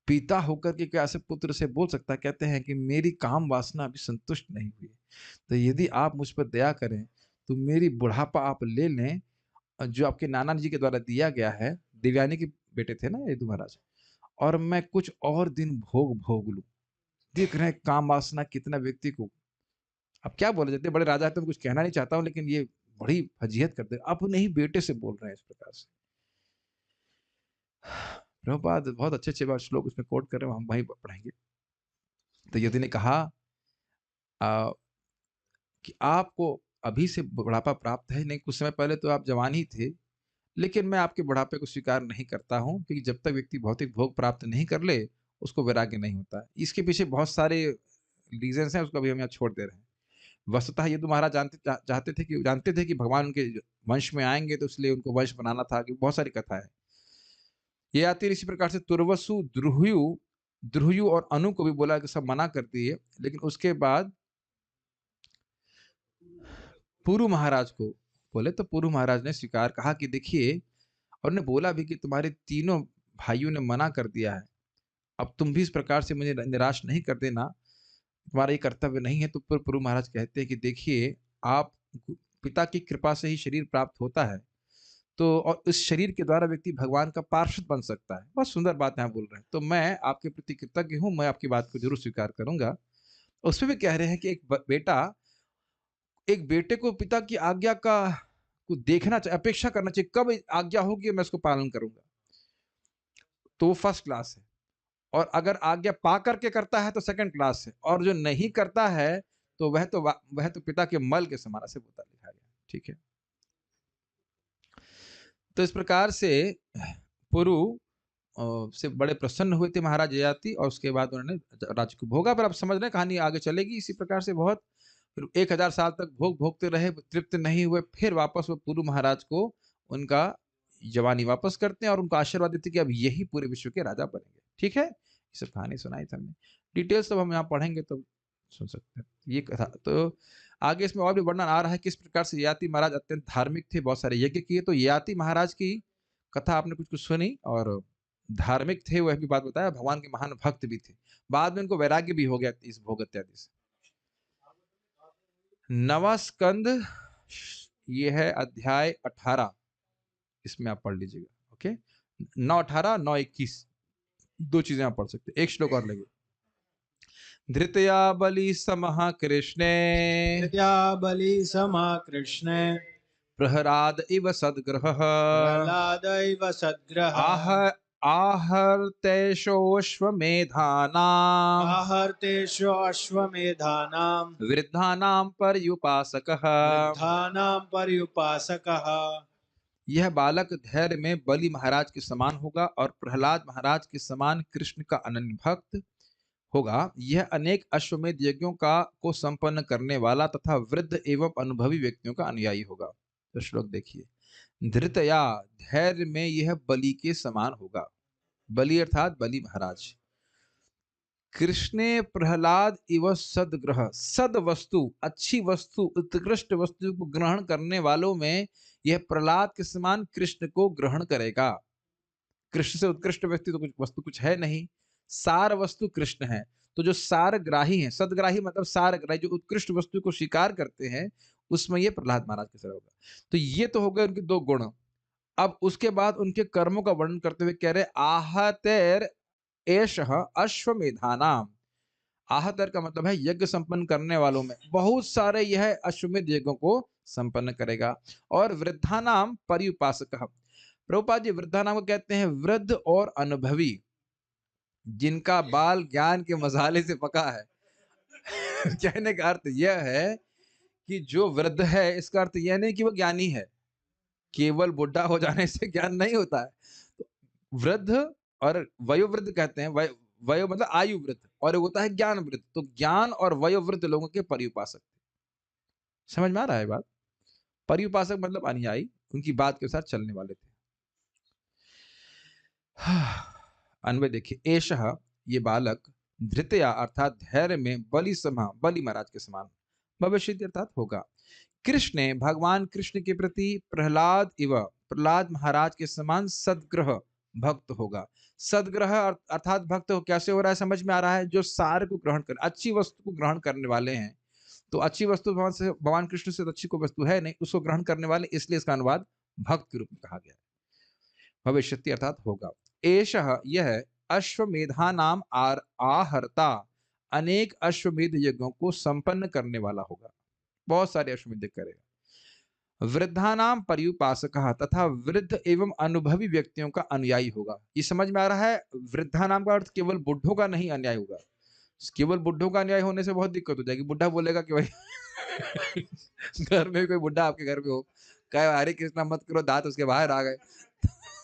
पिता होकर के कैसे पुत्र से बोल सकता है, कहते हैं कि मेरी काम वासना अभी संतुष्ट नहीं हुई, तो यदि आप मुझ पर दया करें तो मेरी बुढ़ापा आप ले लें, जो आपके नाना जी के द्वारा दिया गया है, देवयानी के बेटे थे ना यदु महाराज, और मैं कुछ और दिन भोग भोग लूं। देख रहे हैं काम वासना कितना व्यक्ति को, अब क्या बोले जाते, बड़े राजा है तो मैं कुछ कहना नहीं चाहता हूं, लेकिन ये बड़ी फजीहत करते, अपने ही बेटे से बोल रहे हैं इस प्रकार से। प्रभुपाद बहुत अच्छे अच्छे बात श्लोक उसमें कोट कर रहे हैं, हम वहीं पढ़ेंगे। तो यदि ने कहा कि आपको अभी से बुढ़ापा प्राप्त है, नहीं कुछ समय पहले तो आप जवान ही थे, लेकिन मैं आपके बुढ़ापे को स्वीकार नहीं करता हूं, क्योंकि जब तक व्यक्ति भौतिक भोग प्राप्त नहीं कर ले, उसको वैराग्य नहीं होता। इसके पीछे बहुत सारे रीजंस हैं, उसको अभी हम यहाँ छोड़ दे रहे हैं। वस्तुतः यदु महाराज जानते थे कि भगवान उनके वंश में आएंगे, तो इसलिए उनको वंश बनाना था, कि बहुत सारी कथा है। ये आती है इसी प्रकार से, तुर्वसु, द्रुहयु और अनु को भी बोला कि सब मना कर दिए, लेकिन उसके बाद पुरु महाराज को बोले, तो पुरु महाराज ने स्वीकार कहा कि देखिए, और ने बोला भी कि तुम्हारे तीनों भाइयों ने मना कर दिया है, अब तुम भी इस प्रकार से मुझे निराश नहीं कर देना, तुम्हारा ये कर्तव्य नहीं है। तो पुरु महाराज कहते हैं कि देखिए, आप पिता की कृपा से ही शरीर प्राप्त होता है, तो और इस शरीर के द्वारा व्यक्ति भगवान का पार्षद बन सकता है। बहुत सुंदर बात यहाँ बोल रहे हैं, तो मैं आपके प्रति कृतज्ञ हूँ, मैं आपकी बात को जरूर स्वीकार करूंगा। उसमें भी कह रहे हैं कि एक बेटे को पिता की आज्ञा का को देखना चाहिए, अपेक्षा करना चाहिए, कब आज्ञा होगी मैं उसको पालन करूंगा, तो वो फर्स्ट क्लास है। और अगर आज्ञा पा करके करता है तो सेकंड क्लास है, और जो नहीं करता है तो वह तो पिता के मल के समान से होता, लिखा गया। ठीक है। तो इस प्रकार से पुरु से बड़े प्रसन्न हुए थे महाराज ययाति, और उसके बाद उन्होंने राज्य को भोगा। पर आप समझ रहे हैं, कहानी आगे चलेगी इसी प्रकार से बहुत। फिर 1000 साल तक भोग भोगते रहे, वो तृप्त नहीं हुए, फिर वापस वो पुरु महाराज को उनका जवानी वापस करते हैं और उनको आशीर्वाद देते हैं कि अब यही पूरे विश्व के राजा बनेंगे। ठीक है? ये सब कहानी सुनाई थी हमने। डिटेल्स सब हम यहाँ पढ़ेंगे तो सुन सकते हैं। ये कथा तो आगे इसमें और भी वर्णन आ रहा है किस प्रकार से ययाति महाराज अत्यंत धार्मिक थे, बहुत सारे यज्ञ किए। तो ययाति महाराज की कथा आपने कुछ-कुछ सुनी और धार्मिक थे, वह भी बात बताया, भगवान के महान भक्त भी थे। बाद में उनको वैराग्य भी हो गया इस भोग इत्यादि से। 9वां स्कंद ये है अध्याय 18, इसमें आप पढ़ लीजिएगा। ओके, 9:18, 9:21 2 चीजें आप पढ़ सकते हैं। एक श्लोक और लेंगे। धृतया बलि समः कृष्णे धृत्या बलि समा कृष्णे प्रहलाद इव सद्ग्रहः प्रह्लादैव सद्ग्रहः आहर्तेषोऽश्वमेधानाम् आहर्तेषु अश्वमेधानां वृद्धानां पर्युपासकः। वृद्धानां पर्युपासकः। यह बालक धैर्य में बलि महाराज के समान होगा और प्रहलाद महाराज के समान कृष्ण का अनन्य भक्त होगा। यह अनेक अश्वमेध यज्ञों को संपन्न करने वाला तथा वृद्ध एवं अनुभवी व्यक्तियों का अनुयायी होगा। तो श्लोक देखिए। धृतया धैर्य में यह बलि के समान होगा। बलि अर्थात बलि महाराज। कृष्णे प्रहलाद इव सद्ग्रह, सद वस्तु, अच्छी वस्तु, उत्कृष्ट वस्तु को ग्रहण करने वालों में यह प्रहलाद के समान कृष्ण को ग्रहण करेगा। कृष्ण से उत्कृष्ट व्यक्ति तो कुछ वस्तु कुछ है नहीं, सार वस्तु कृष्ण है। तो जो सारग्राही है, सदग्राही मतलब सारग्राही, जो उत्कृष्ट वस्तु को स्वीकार करते हैं, उसमें ये प्रहलाद महाराज के तरह होगा। तो ये तो हो गए उनके 2 गुण। अब उसके बाद उनके कर्मों का वर्णन करते हुए कह रहे आहतेर एषः अश्वमेधानाम। आहतर का मतलब है यज्ञ संपन्न करने वालों में, बहुत सारे यह अश्वमेध यज्ञों को संपन्न करेगा। और वृद्धानाम पर्युपासकः, प्रभुपाद जी वृद्धानाम को कहते हैं वृद्ध और अनुभवी, जिनका बाल ज्ञान के मसाले से पका है। कहने का अर्थ यह है कि जो वृद्ध है, इसका अर्थ यह नहीं कि वो ज्ञानी है, केवल बुढ़ा हो जाने से ज्ञान नहीं होता है। तो वृद्ध और वयोवृद्ध कहते हैं, वयो मतलब आयु वृद्ध, और एक होता है ज्ञान वृद्ध। तो ज्ञान और वयोवृद्ध लोगों के पर्युपासक। समझ में आ रहा है बात? पर्युपासक मतलब अनुयायी, उनकी बात के साथ चलने वाले थे। अन्वय देखिए। एषः ये बालक, धृतया अर्थात धैर्य में, बलि समा बलि महाराज के समान, भविष्य अर्थात होगा। कृष्ण भगवान कृष्ण के प्रति प्रहलाद इव, प्रहलाद महाराज के समान सद्ग्रह भक्त होगा। सद्ग्रह अर्थात भक्त कैसे हो रहा है समझ में आ रहा है? जो सार को ग्रहण कर, अच्छी वस्तु को ग्रहण करने वाले हैं। तो अच्छी वस्तु भगवान कृष्ण से अच्छी कोई वस्तु है नहीं, उसको ग्रहण करने वाले, इसलिए इसका अनुवाद भक्त के रूप में कहा गया है। भविष्यति अर्थात होगा। एषः यह अश्वमेधा नाम आहर्ता, अनेक अश्वमेध यज्ञों को संपन्न करने वाला होगा, बहुत सारे अश्वमेध यज्ञ करेगा। वृद्धानाम पर्युपासकः, तथा वृद्ध एवं अनुभवी व्यक्तियों का अनुयायी होगा। ये समझ में आ रहा है? वृद्धा नाम का अर्थ केवल बुढ़ों का नहीं अनुयायी होगा। केवल बुढ़ों का अनुयायी होने से बहुत दिक्कत हो जाएगी। बुढ़ा बोलेगा कि भाई घर में कोई बुढ़ा आपके घर में हो, कहे हरे कृष्णा मत करो, दांत उसके बाहर आ गए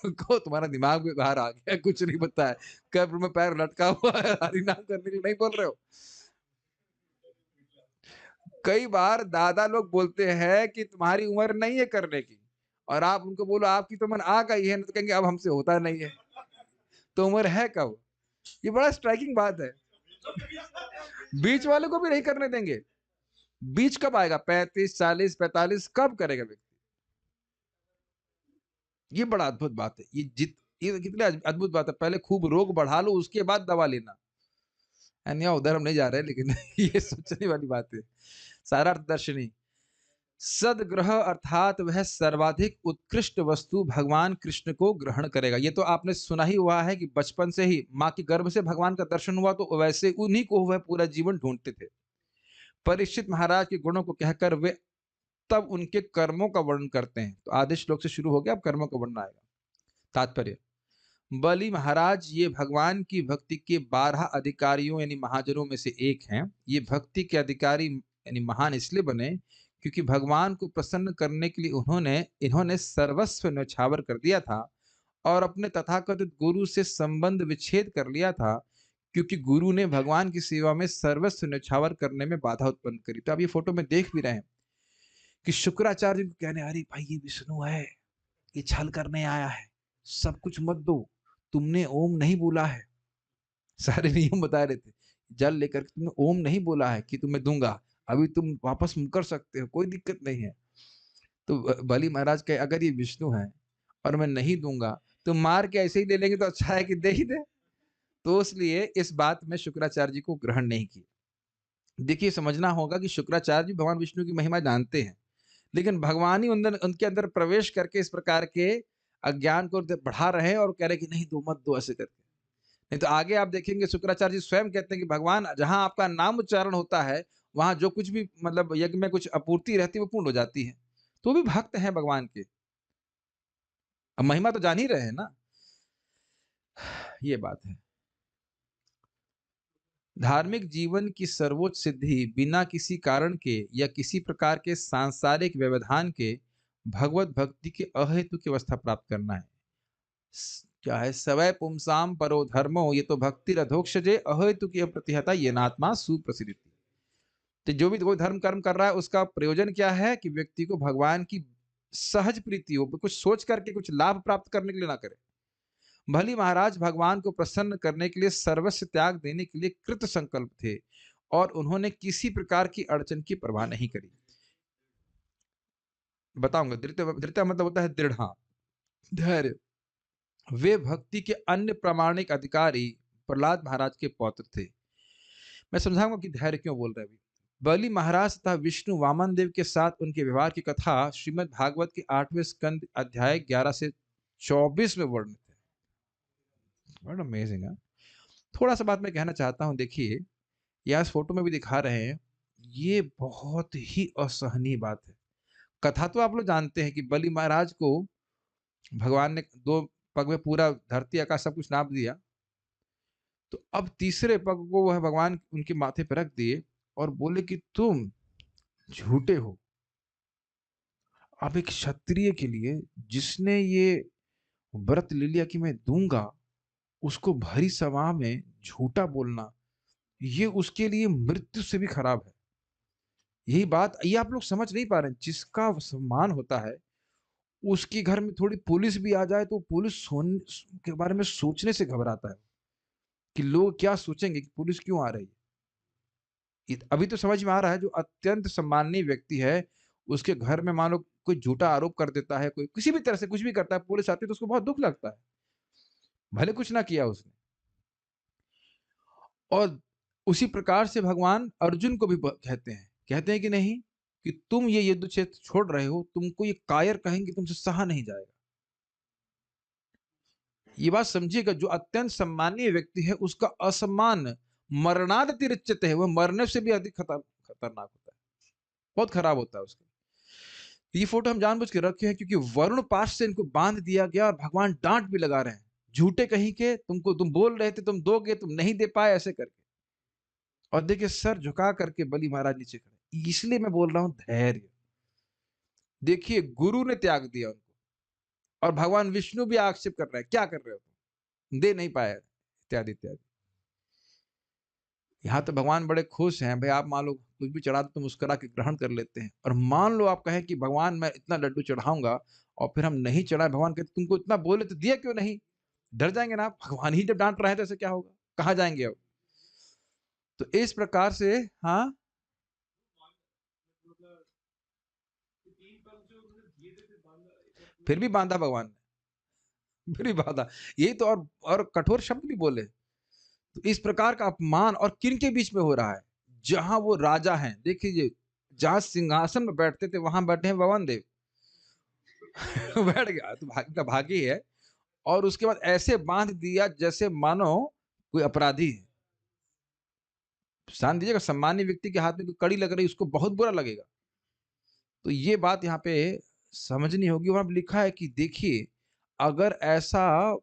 को तुम्हारा दिमाग भी बाहर आ गया, कुछ नहीं पता है, कब्र में पैर लटका हुआ है, हरि नाम करने के लिए नहीं बोल रहे हो। कई बार दादा लोग बोलते हैं कि तुम्हारी उम्र नहीं है करने की, और आप उनको बोलो आपकी तो उम्र आ गई है, तो कहेंगे अब हमसे होता नहीं है। तो उम्र है कब? ये बड़ा स्ट्राइकिंग बात है। बीच वाले को भी नहीं करने देंगे। बीच कब आएगा? 35, 40, 45 कब करेगा व्यक्ति? ये बड़ा अद्भुत बात है। ये कितनी अद्भुत बात है। पहले खूब रोग बढ़ा लो, उसके बाद दवा लेना। उधर हम नहीं जा रहे, लेकिन ये सोचने वाली बात है। सारार्थ दर्शनी। सद्ग्रह अर्थात वह सर्वाधिक उत्कृष्ट वस्तु भगवान कृष्ण को ग्रहण करेगा। ये तो आपने सुना ही हुआ है कि बचपन से ही माँ के गर्भ से भगवान का दर्शन हुआ, तो वैसे उन्हीं को वह पूरा जीवन ढूंढते थे। परीक्षित महाराज के गुणों को कहकर वे तब उनके कर्मों का वर्णन करते हैं। तो आधे श्लोक से शुरू हो गया, अब कर्मों का वर्णन आएगा। तात्पर्य, बलि महाराज ये भगवान की भक्ति के 12 अधिकारियों यानी महाजनों में से एक हैं। ये भक्ति के अधिकारी यानी महान इसलिए बने क्योंकि भगवान को प्रसन्न करने के लिए इन्होंने सर्वस्व न्यौछावर कर दिया था और अपने तथाकथित गुरु से संबंध विच्छेद कर लिया था, क्योंकि गुरु ने भगवान की सेवा में सर्वस्व न्यौछावर करने में बाधा उत्पन्न करी। तो आप ये फोटो में देख भी रहे हैं कि शुक्राचार्य जी को कहने, अरे भाई ये विष्णु है, ये छल करने आया है, सब कुछ मत दो, तुमने ओम नहीं बोला है। सारे नियम बता रहे थे, जल लेकर तुमने ओम नहीं बोला है कि तुम्हें दूंगा, अभी तुम वापस मुकर सकते हो, कोई दिक्कत नहीं है। तो बलि महाराज कहे, अगर ये विष्णु है और मैं नहीं दूंगा तो मार के ऐसे ही ले लेंगे, तो अच्छा है कि दे ही दे। तो इसलिए इस बात में शुक्राचार्य जी को ग्रहण नहीं किया। देखिए, समझना होगा कि शुक्राचार्य जी भगवान विष्णु की महिमा जानते हैं, लेकिन भगवान ही उनके अंदर प्रवेश करके इस प्रकार के अज्ञान को बढ़ा रहे हैं और कह रहे हैं कि नहीं दो, मत दो, ऐसे करके। नहीं तो आगे आप देखेंगे शुक्राचार्य जी स्वयं कहते हैं कि भगवान, जहां आपका नाम उच्चारण होता है वहां जो कुछ भी मतलब यज्ञ में कुछ अपूर्ति रहती है वो पूर्ण हो जाती है। तो भी भक्त हैं भगवान के, अब महिमा तो जान ही रहे हैं ना। ये बात है। धार्मिक जीवन की सर्वोच्च सिद्धि बिना किसी कारण के या किसी प्रकार के सांसारिक व्यवधान के भगवत भक्ति के अहेतु की अवस्था प्राप्त करना है। क्या है, सवै पुंसाम परो धर्मो, ये तो भक्ति रधोक्षजे अहेतु की प्रतिहता ये नात्मा सुप्रसिद्धि। तो जो भी कोई धर्म कर्म कर रहा है उसका प्रयोजन क्या है कि व्यक्ति को भगवान की सहज प्रीति हो, कुछ सोच करके कुछ लाभ प्राप्त करने के लिए ना करे। भली महाराज भगवान को प्रसन्न करने के लिए सर्वस्व त्याग देने के लिए कृत संकल्प थे और उन्होंने किसी प्रकार की अड़चन की परवाह नहीं करी। बताऊंगा, दृढ़ता मतलब होता है दृढ़, धैर्य। वे भक्ति के अन्य प्रामाणिक अधिकारी प्रहलाद महाराज के पौत्र थे। मैं समझाऊंगा कि धैर्य क्यों बोल रहे हैं। बलि महाराज तथा विष्णु वामन देव के साथ उनके व्यवहार की कथा श्रीमद् भागवत के 8वें स्कंद अध्याय 11 से 24 में वर्णित है। बड़ा अमेजिंग है। थोड़ा सा बात मैं कहना चाहता हूं। देखिए, यह इस फोटो में भी दिखा रहे हैं, ये बहुत ही असहनीय बात है। कथा तो आप लोग जानते हैं कि बलि महाराज को भगवान ने 2 पग में पूरा धरती आकाश सब कुछ नाप दिया, तो अब तीसरे पग को वह भगवान उनके माथे पर रख दिए और बोले कि तुम झूठे हो। अब एक क्षत्रिय के लिए जिसने ये व्रत ले लिया कि मैं दूंगा, उसको भरी सभा में झूठा बोलना, ये उसके लिए मृत्यु से भी खराब है। यही बात ये आप लोग समझ नहीं पा रहे हैं। जिसका सम्मान होता है उसके घर में थोड़ी पुलिस भी आ जाए तो पुलिस के बारे में सोचने से घबराता है कि लोग क्या सोचेंगे कि पुलिस क्यों आ रही है। अभी तो समझ में आ रहा है, जो अत्यंत सम्माननीय व्यक्ति है उसके घर में मान लो कोई झूठा आरोप कर देता है, कोई किसी भी तरह से कुछ भी करता है, पुलिस आती है तो उसको बहुत दुख लगता है, भले कुछ ना किया उसने। और उसी प्रकार से भगवान अर्जुन को भी कहते हैं कि नहीं, कि तुम ये युद्ध क्षेत्र छोड़ रहे हो, तुमको ये कायर कहेंगे, तुमसे सहा नहीं जाएगा। ये बात समझिएगा, जो अत्यंत सम्मानीय व्यक्ति है उसका असम्मान मरणाद तिरच्यते है, वह मरने से भी अधिक खतरनाक होता है, बहुत खराब होता है उसका। ये फोटो हम जानबूझ के रखे हैं क्योंकि वरुण पाश से इनको बांध दिया गया और भगवान डांट भी लगा रहे हैं, झूठे कहीं के, तुम बोल रहे थे तुम दोगे, तुम नहीं दे पाए, ऐसे करके। और देखिए सर झुका करके बलि महाराज नीचे खड़े। इसलिए मैं बोल रहा हूं धैर्य। देखिए, गुरु ने त्याग दिया उनको और भगवान विष्णु भी आक्षेप कर रहे हैं, क्या कर रहे हो तुम, दे नहीं पाए, इत्यादि इत्यादि। यहाँ तो भगवान बड़े खुश हैं, भाई आप मान लो कुछ भी चढ़ा तो मुस्कुरा के ग्रहण कर लेते हैं। और मान लो आप कहें कि भगवान मैं इतना लड्डू चढ़ाऊंगा और फिर हम नहीं चढ़ाए, भगवान कहते तुमको इतना बोले तो दिया क्यों नहीं। डर जाएंगे ना आप, भगवान ही जब डांट रहे हैं तो ऐसे क्या होगा, कहाँ जाएंगे अब। तो इस प्रकार से, हाँ, फिर भी बांधा भगवान ने, फिर भी बांधा। यही तो, और कठोर शब्द भी बोले। तो इस प्रकार का अपमान और किन के बीच में हो रहा है, जहां वो राजा हैं। देखिए, जहां सिंहासन में बैठते थे वहां बैठे हैं भगवान देव। बैठ गया तो भाग्य का भागी है। और उसके बाद ऐसे बांध दिया जैसे मानो कोई अपराधी है। ध्यान दीजिएगा, सम्मानीय व्यक्ति के हाथ में कोई कड़ी लग रही, उसको बहुत बुरा लगेगा। तो ये बात यहाँ पे समझनी होगी। वहां लिखा है कि देखिए, अगर ऐसा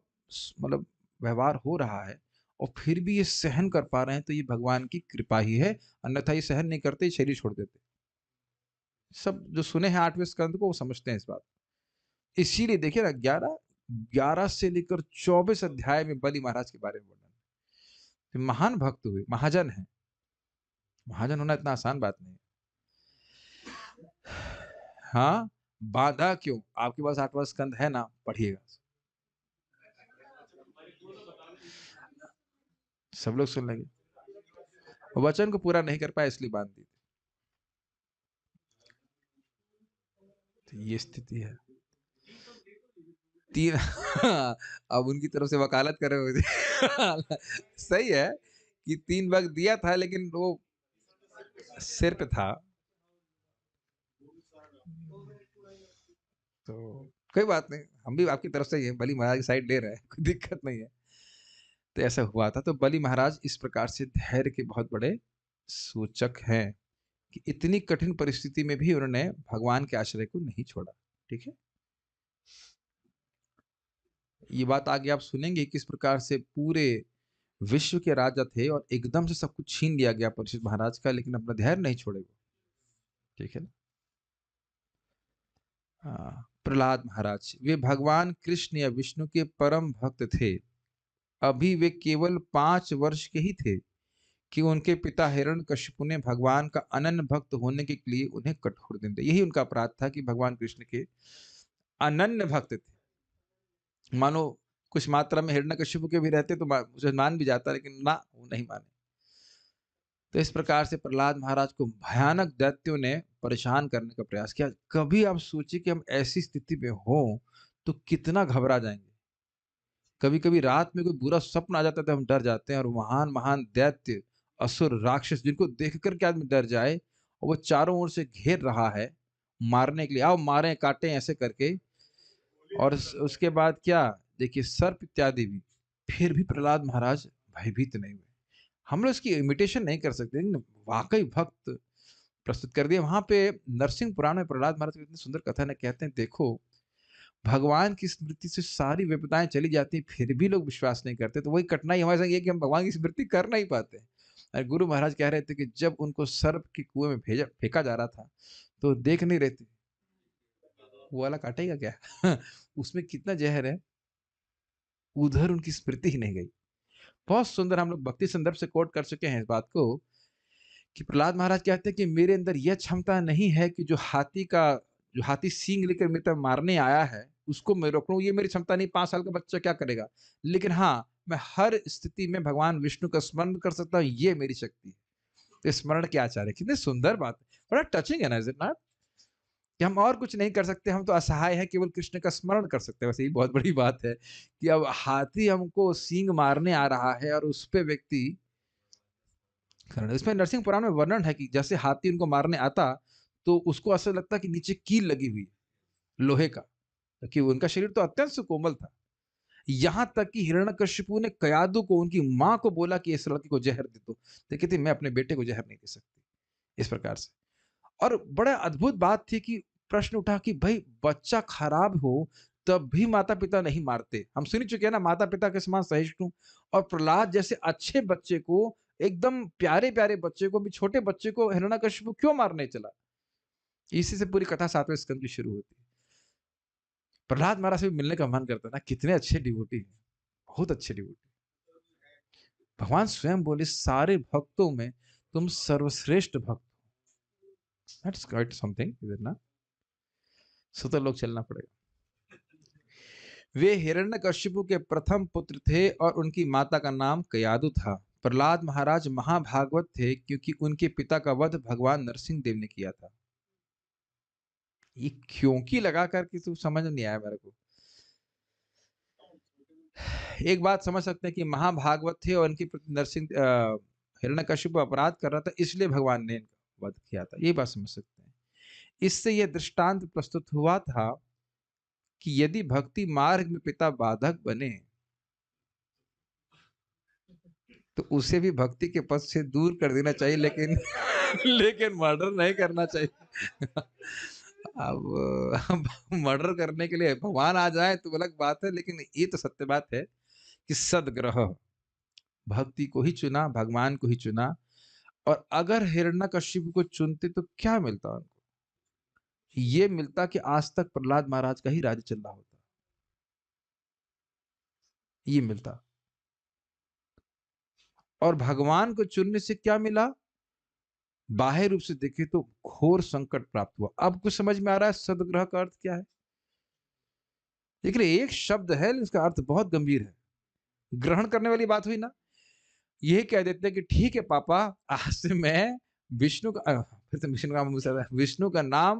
मतलब व्यवहार हो रहा है और फिर भी ये सहन कर पा रहे हैं तो ये भगवान की कृपा ही है, अन्यथा ये सहन नहीं करते, शरीर छोड़ देते। सब जो सुने हैं 8वें स्कंद को वो समझते हैं इस बात। इसीलिए देखिए ना, 11 से लेकर 24 अध्याय में बलि महाराज के बारे में वर्णन। तो महान भक्त हुए, महाजन है। महाजन होना इतना आसान बात नहीं है। हाँ, बाधा क्यों? आपके पास 8वां स्कंद है ना, पढ़िएगा। सब लोग सुन लेंगे। वचन को पूरा नहीं कर पाए इसलिए बांध दी। तो ये स्थिति है। 3 अब उनकी तरफ से वकालत कर रहे हो। सही है कि 3 वक़्त दिया था लेकिन वो सिर पे था। तो कोई बात नहीं, हम भी आपकी तरफ से ही हैं, बलि महाराज की साइड ले रहे हैं, कोई दिक्कत नहीं है। तो ऐसा हुआ था, तो बलि महाराज इस प्रकार से धैर्य के बहुत बड़े सूचक हैं कि इतनी कठिन परिस्थिति में भी उन्होंने भगवान के आश्रय को नहीं छोड़ा। ठीक है? ये बात आगे आप सुनेंगे किस प्रकार से पूरे विश्व के राजा थे और एकदम से सब कुछ छीन लिया गया परीक्षित महाराज का, लेकिन अपना धैर्य नहीं छोड़े वो। ठीक है ना? प्रहलाद महाराज, वे भगवान कृष्ण या विष्णु के परम भक्त थे। अभी वे केवल 5 वर्ष के ही थे कि उनके पिता हिरण्यकशिपु ने भगवान का अनन्य भक्त होने के लिए उन्हें कठोर दिन दिए। यही उनका अपराध था कि भगवान कृष्ण के अनन्य भक्त थे। मानो कुछ मात्रा में हिरण्यकशिपु के भी रहते तो मुझे मान भी जाता, लेकिन ना, वो नहीं माने। तो इस प्रकार से प्रहलाद महाराज को भयानक दैत्यों ने परेशान करने का प्रयास किया। कभी आप सोचिए कि हम ऐसी स्थिति में हो तो कितना घबरा जाएंगे। कभी कभी रात में कोई बुरा स्वप्न आ जाता है तो हम डर जाते हैं, और महान महान दैत्य, असुर, राक्षस जिनको देखकर के आदमी डर जाए, और वो चारों ओर से घेर रहा है मारने के लिए, आओ मारें काटें ऐसे करके। और उसके बाद क्या, देखिए सर्प इत्यादि भी, फिर भी प्रहलाद महाराज भयभीत नहीं हुए। हम लोग इसकी इमिटेशन नहीं कर सकते, लेकिन वाकई भक्त प्रस्तुत कर दिया। वहां पे नरसिंह पुराण में प्रहलाद महाराज की इतनी सुंदर कथा है, कहते हैं देखो भगवान की स्मृति से सारी विपदाएं चली जाती फिर भी लोग विश्वास नहीं करते। तो वही कठिनाई हमारे संग ये कि हम भगवान की स्मृति कर नहीं पाते। और गुरु महाराज कह रहे थे कि जब उनको सर्प के कुएं में भेजा फेंका जा रहा था तो देख नहीं रहे थे, वो वाला काटेगा क्या? उसमें कितना जहर है, उधर उनकी स्मृति ही नहीं गई। बहुत सुंदर हम लोग भक्ति संदर्भ से कोट कर चुके हैं इस बात को कि प्रहलाद महाराज कहते हैं कि मेरे अंदर यह क्षमता नहीं है कि जो हाथी सींग लेकर मेरे तरफ मारने आया है उसको मैं रोक लूं, ये मेरी क्षमता नहीं। 5 साल का बच्चा क्या करेगा? लेकिन हाँ, मैं हर स्थिति में भगवान विष्णु का स्मरण कर सकता हूँ, ये मेरी शक्ति है। तो स्मरण के आचार्य, कितनी सुंदर बात है, बड़ा टचिंग है ना, इज इट नॉट? कि हम और कुछ नहीं कर सकते, हम तो असहाय हैं, केवल कृष्ण का स्मरण कर सकते हैं। वैसे ये बहुत बड़ी बात है कि अब हाथी हमको सींग मारने आ रहा है और उस पे व्यक्ति इसमें नरसिंह पुराण में वर्णन है कि जैसे हाथी उनको मारने आता तो उसको ऐसा लगता कि नीचे कील लगी हुई लोहे का, कि उनका शरीर तो अत्यंत सुकोमल था। यहां तक कि हिरण्यकशिपु ने कयादु को, उनकी मां को बोला कि इस लड़के को जहर दे दो, तो कहती मैं अपने बेटे को जहर नहीं दे सकती, इस प्रकार से। और बड़ा अद्भुत बात थी कि प्रश्न उठा कि भाई बच्चा खराब हो तब भी माता पिता नहीं मारते। हम सुन चुके हैं ना, माता पिता के समान सहिष्णु। और प्रहलाद जैसे अच्छे बच्चे को, एकदम प्यारे प्यारे बच्चे को भी, छोटे बच्चे को हिरण्यकशिपु क्यों मारने चला? इसी से पूरी कथा 7वें स्कंद की शुरू होती है। प्रहलाद महाराज से भी मिलने का मन करता है ना, कितने अच्छे डिवोटी हैं, बहुत अच्छे डिवोटी। भगवान स्वयं बोले सारे भक्तों में तुम सर्वश्रेष्ठ भक्त। That's quite something, is it ना? सो तो लोग चलना पड़ेगा। वे हिरण्यकशिपु के प्रथम पुत्र थे और उनकी माता का नाम कयादु था। प्रहलाद महाराज महाभागवत थे क्योंकि उनके पिता का वध भगवान नरसिंह देव ने किया था। ये क्योंकि लगा करके तो समझ नहीं आया मेरे को। एक बात समझ सकते हैं कि महाभागवत थे और इनके प्रति नरसिंह हिरण्यकशिपु अपराध कर रहा था, इसलिए भगवान ने इनका वध किया था, ये बात समझ सकते हैं। इससे यह दृष्टांत प्रस्तुत हुआ था कि यदि भक्ति मार्ग में पिता बाधक बने तो उसे भी भक्ति के पथ से दूर कर देना चाहिए, लेकिन लेकिन मर्डर नहीं करना चाहिए। अब मर्डर करने के लिए भगवान आ जाए तो अलग बात है, लेकिन ये तो सत्य बात है कि सदग्रह, भक्ति को ही चुना, भगवान को ही चुना। और अगर हिरण्यकशिपु को चुनते तो क्या मिलता उनको? ये मिलता कि आज तक प्रहलाद महाराज का ही राज्य चल रहा होता, ये मिलता। और भगवान को चुनने से क्या मिला? बाह्य रूप से देखे तो घोर संकट प्राप्त हुआ। अब कुछ समझ में आ रहा है सदग्रह का अर्थ क्या है? देखिए एक शब्द है लेकिन इसका अर्थ बहुत गंभीर है। ग्रहण करने वाली बात हुई ना, ये कह देते हैं कि ठीक है पापा, आज से मैं विष्णु का फिर से विष्णु का मुंह से आ रहा है, विष्णु का नाम,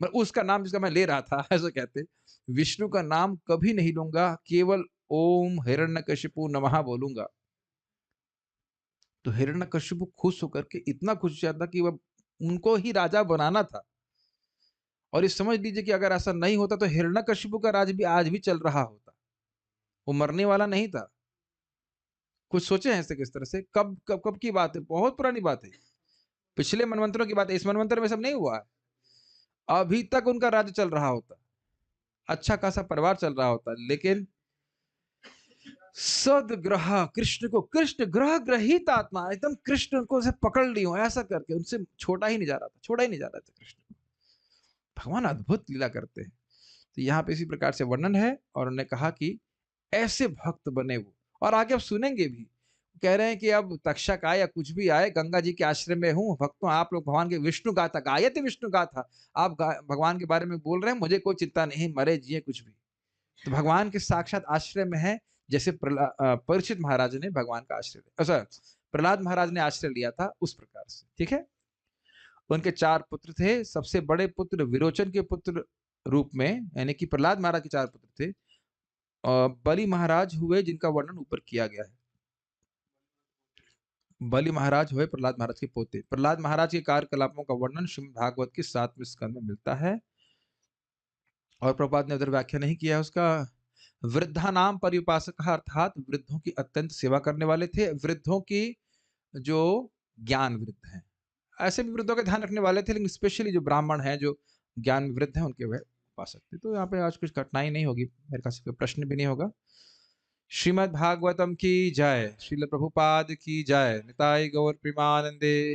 मतलब उसका नाम जिसका मैं ले रहा था ऐसा कहते हैं, विष्णु का नाम कभी नहीं लूंगा, केवल ओम हिरण्यकशिपु नमः बोलूंगा। तो हिरण्यकशिपु खुश होकर के इतना खुश हो जाता कि वह उनको ही राजा बनाना था। और ये समझ लीजिए कि अगर ऐसा नहीं होता तो हिरण्यकशिपु का राज भी आज भी चल रहा होता, वो मरने वाला नहीं था। कुछ सोचे हैं ऐसे किस तरह से? कब की बात है? बहुत पुरानी बात है, पिछले मनवंतरों की बात है। इस मनवंतर में सब नहीं हुआ है। अभी तक उनका राज्य चल रहा होता, अच्छा खासा परिवार चल रहा होता, लेकिन सदग्रह कृष्ण को, कृष्ण ग्रह ग्रहित आत्मा, एकदम कृष्ण को उसे पकड़ ली हो ऐसा करके, उनसे छोड़ा ही नहीं जा रहा था, छोड़ा ही नहीं जा रहा था कृष्ण। भगवान अद्भुत लीला करते हैं। तो यहाँ पे इसी प्रकार से वर्णन है और उन्होंने कहा कि ऐसे भक्त बने वो। और आगे आप सुनेंगे भी, कह रहे हैं कि अब तक्षक आए या कुछ भी आए, गंगा जी के आश्रय में हूँ, भक्तों आप लोग भगवान के विष्णु गाथा गायते विष्णु गाथा, आप भगवान के बारे में बोल रहे हैं, मुझे कोई चिंता नहीं, मरे जिए कुछ भी। तो भगवान के साक्षात आश्रय में है, जैसे परीक्षित महाराज ने भगवान का आश्रय लिया, प्रहलाद महाराज ने आश्रय लिया था, उस प्रकार से। ठीक है। उनके 4 पुत्र थे। सबसे बड़े पुत्र विरोचन के पुत्र रूप में, यानी कि प्रहलाद महाराज के 4 पुत्र थे। बलि महाराज हुए जिनका वर्णन ऊपर किया गया है। बलि महाराज हुए प्रहलाद महाराज के पोते। प्रहलाद महाराज के कार्यकलापों का वर्णन श्रीमद् भागवत के 7वें स्कंद में मिलता है और प्रभुपाद ने उधर व्याख्या नहीं किया है उसका। वृद्धा नाम परिउपासक, अर्थात वृद्धों की अत्यंत सेवा करने वाले थे। वृद्धों की जो ज्ञान वृद्ध हैं, ऐसे भी वृद्धों का ध्यान रखने वाले थे, लेकिन स्पेशली जो ब्राह्मण हैं, जो ज्ञान वृद्ध हैं, उनके वह उपासक थे। तो यहाँ पे आज कुछ कठिनाई नहीं होगी, मेरे ख्याल से कोई प्रश्न भी नहीं होगा। श्रीमद् भागवतम की जय, श्रील प्रभुपाद की जय, निताई गौर प्रेमानंदे।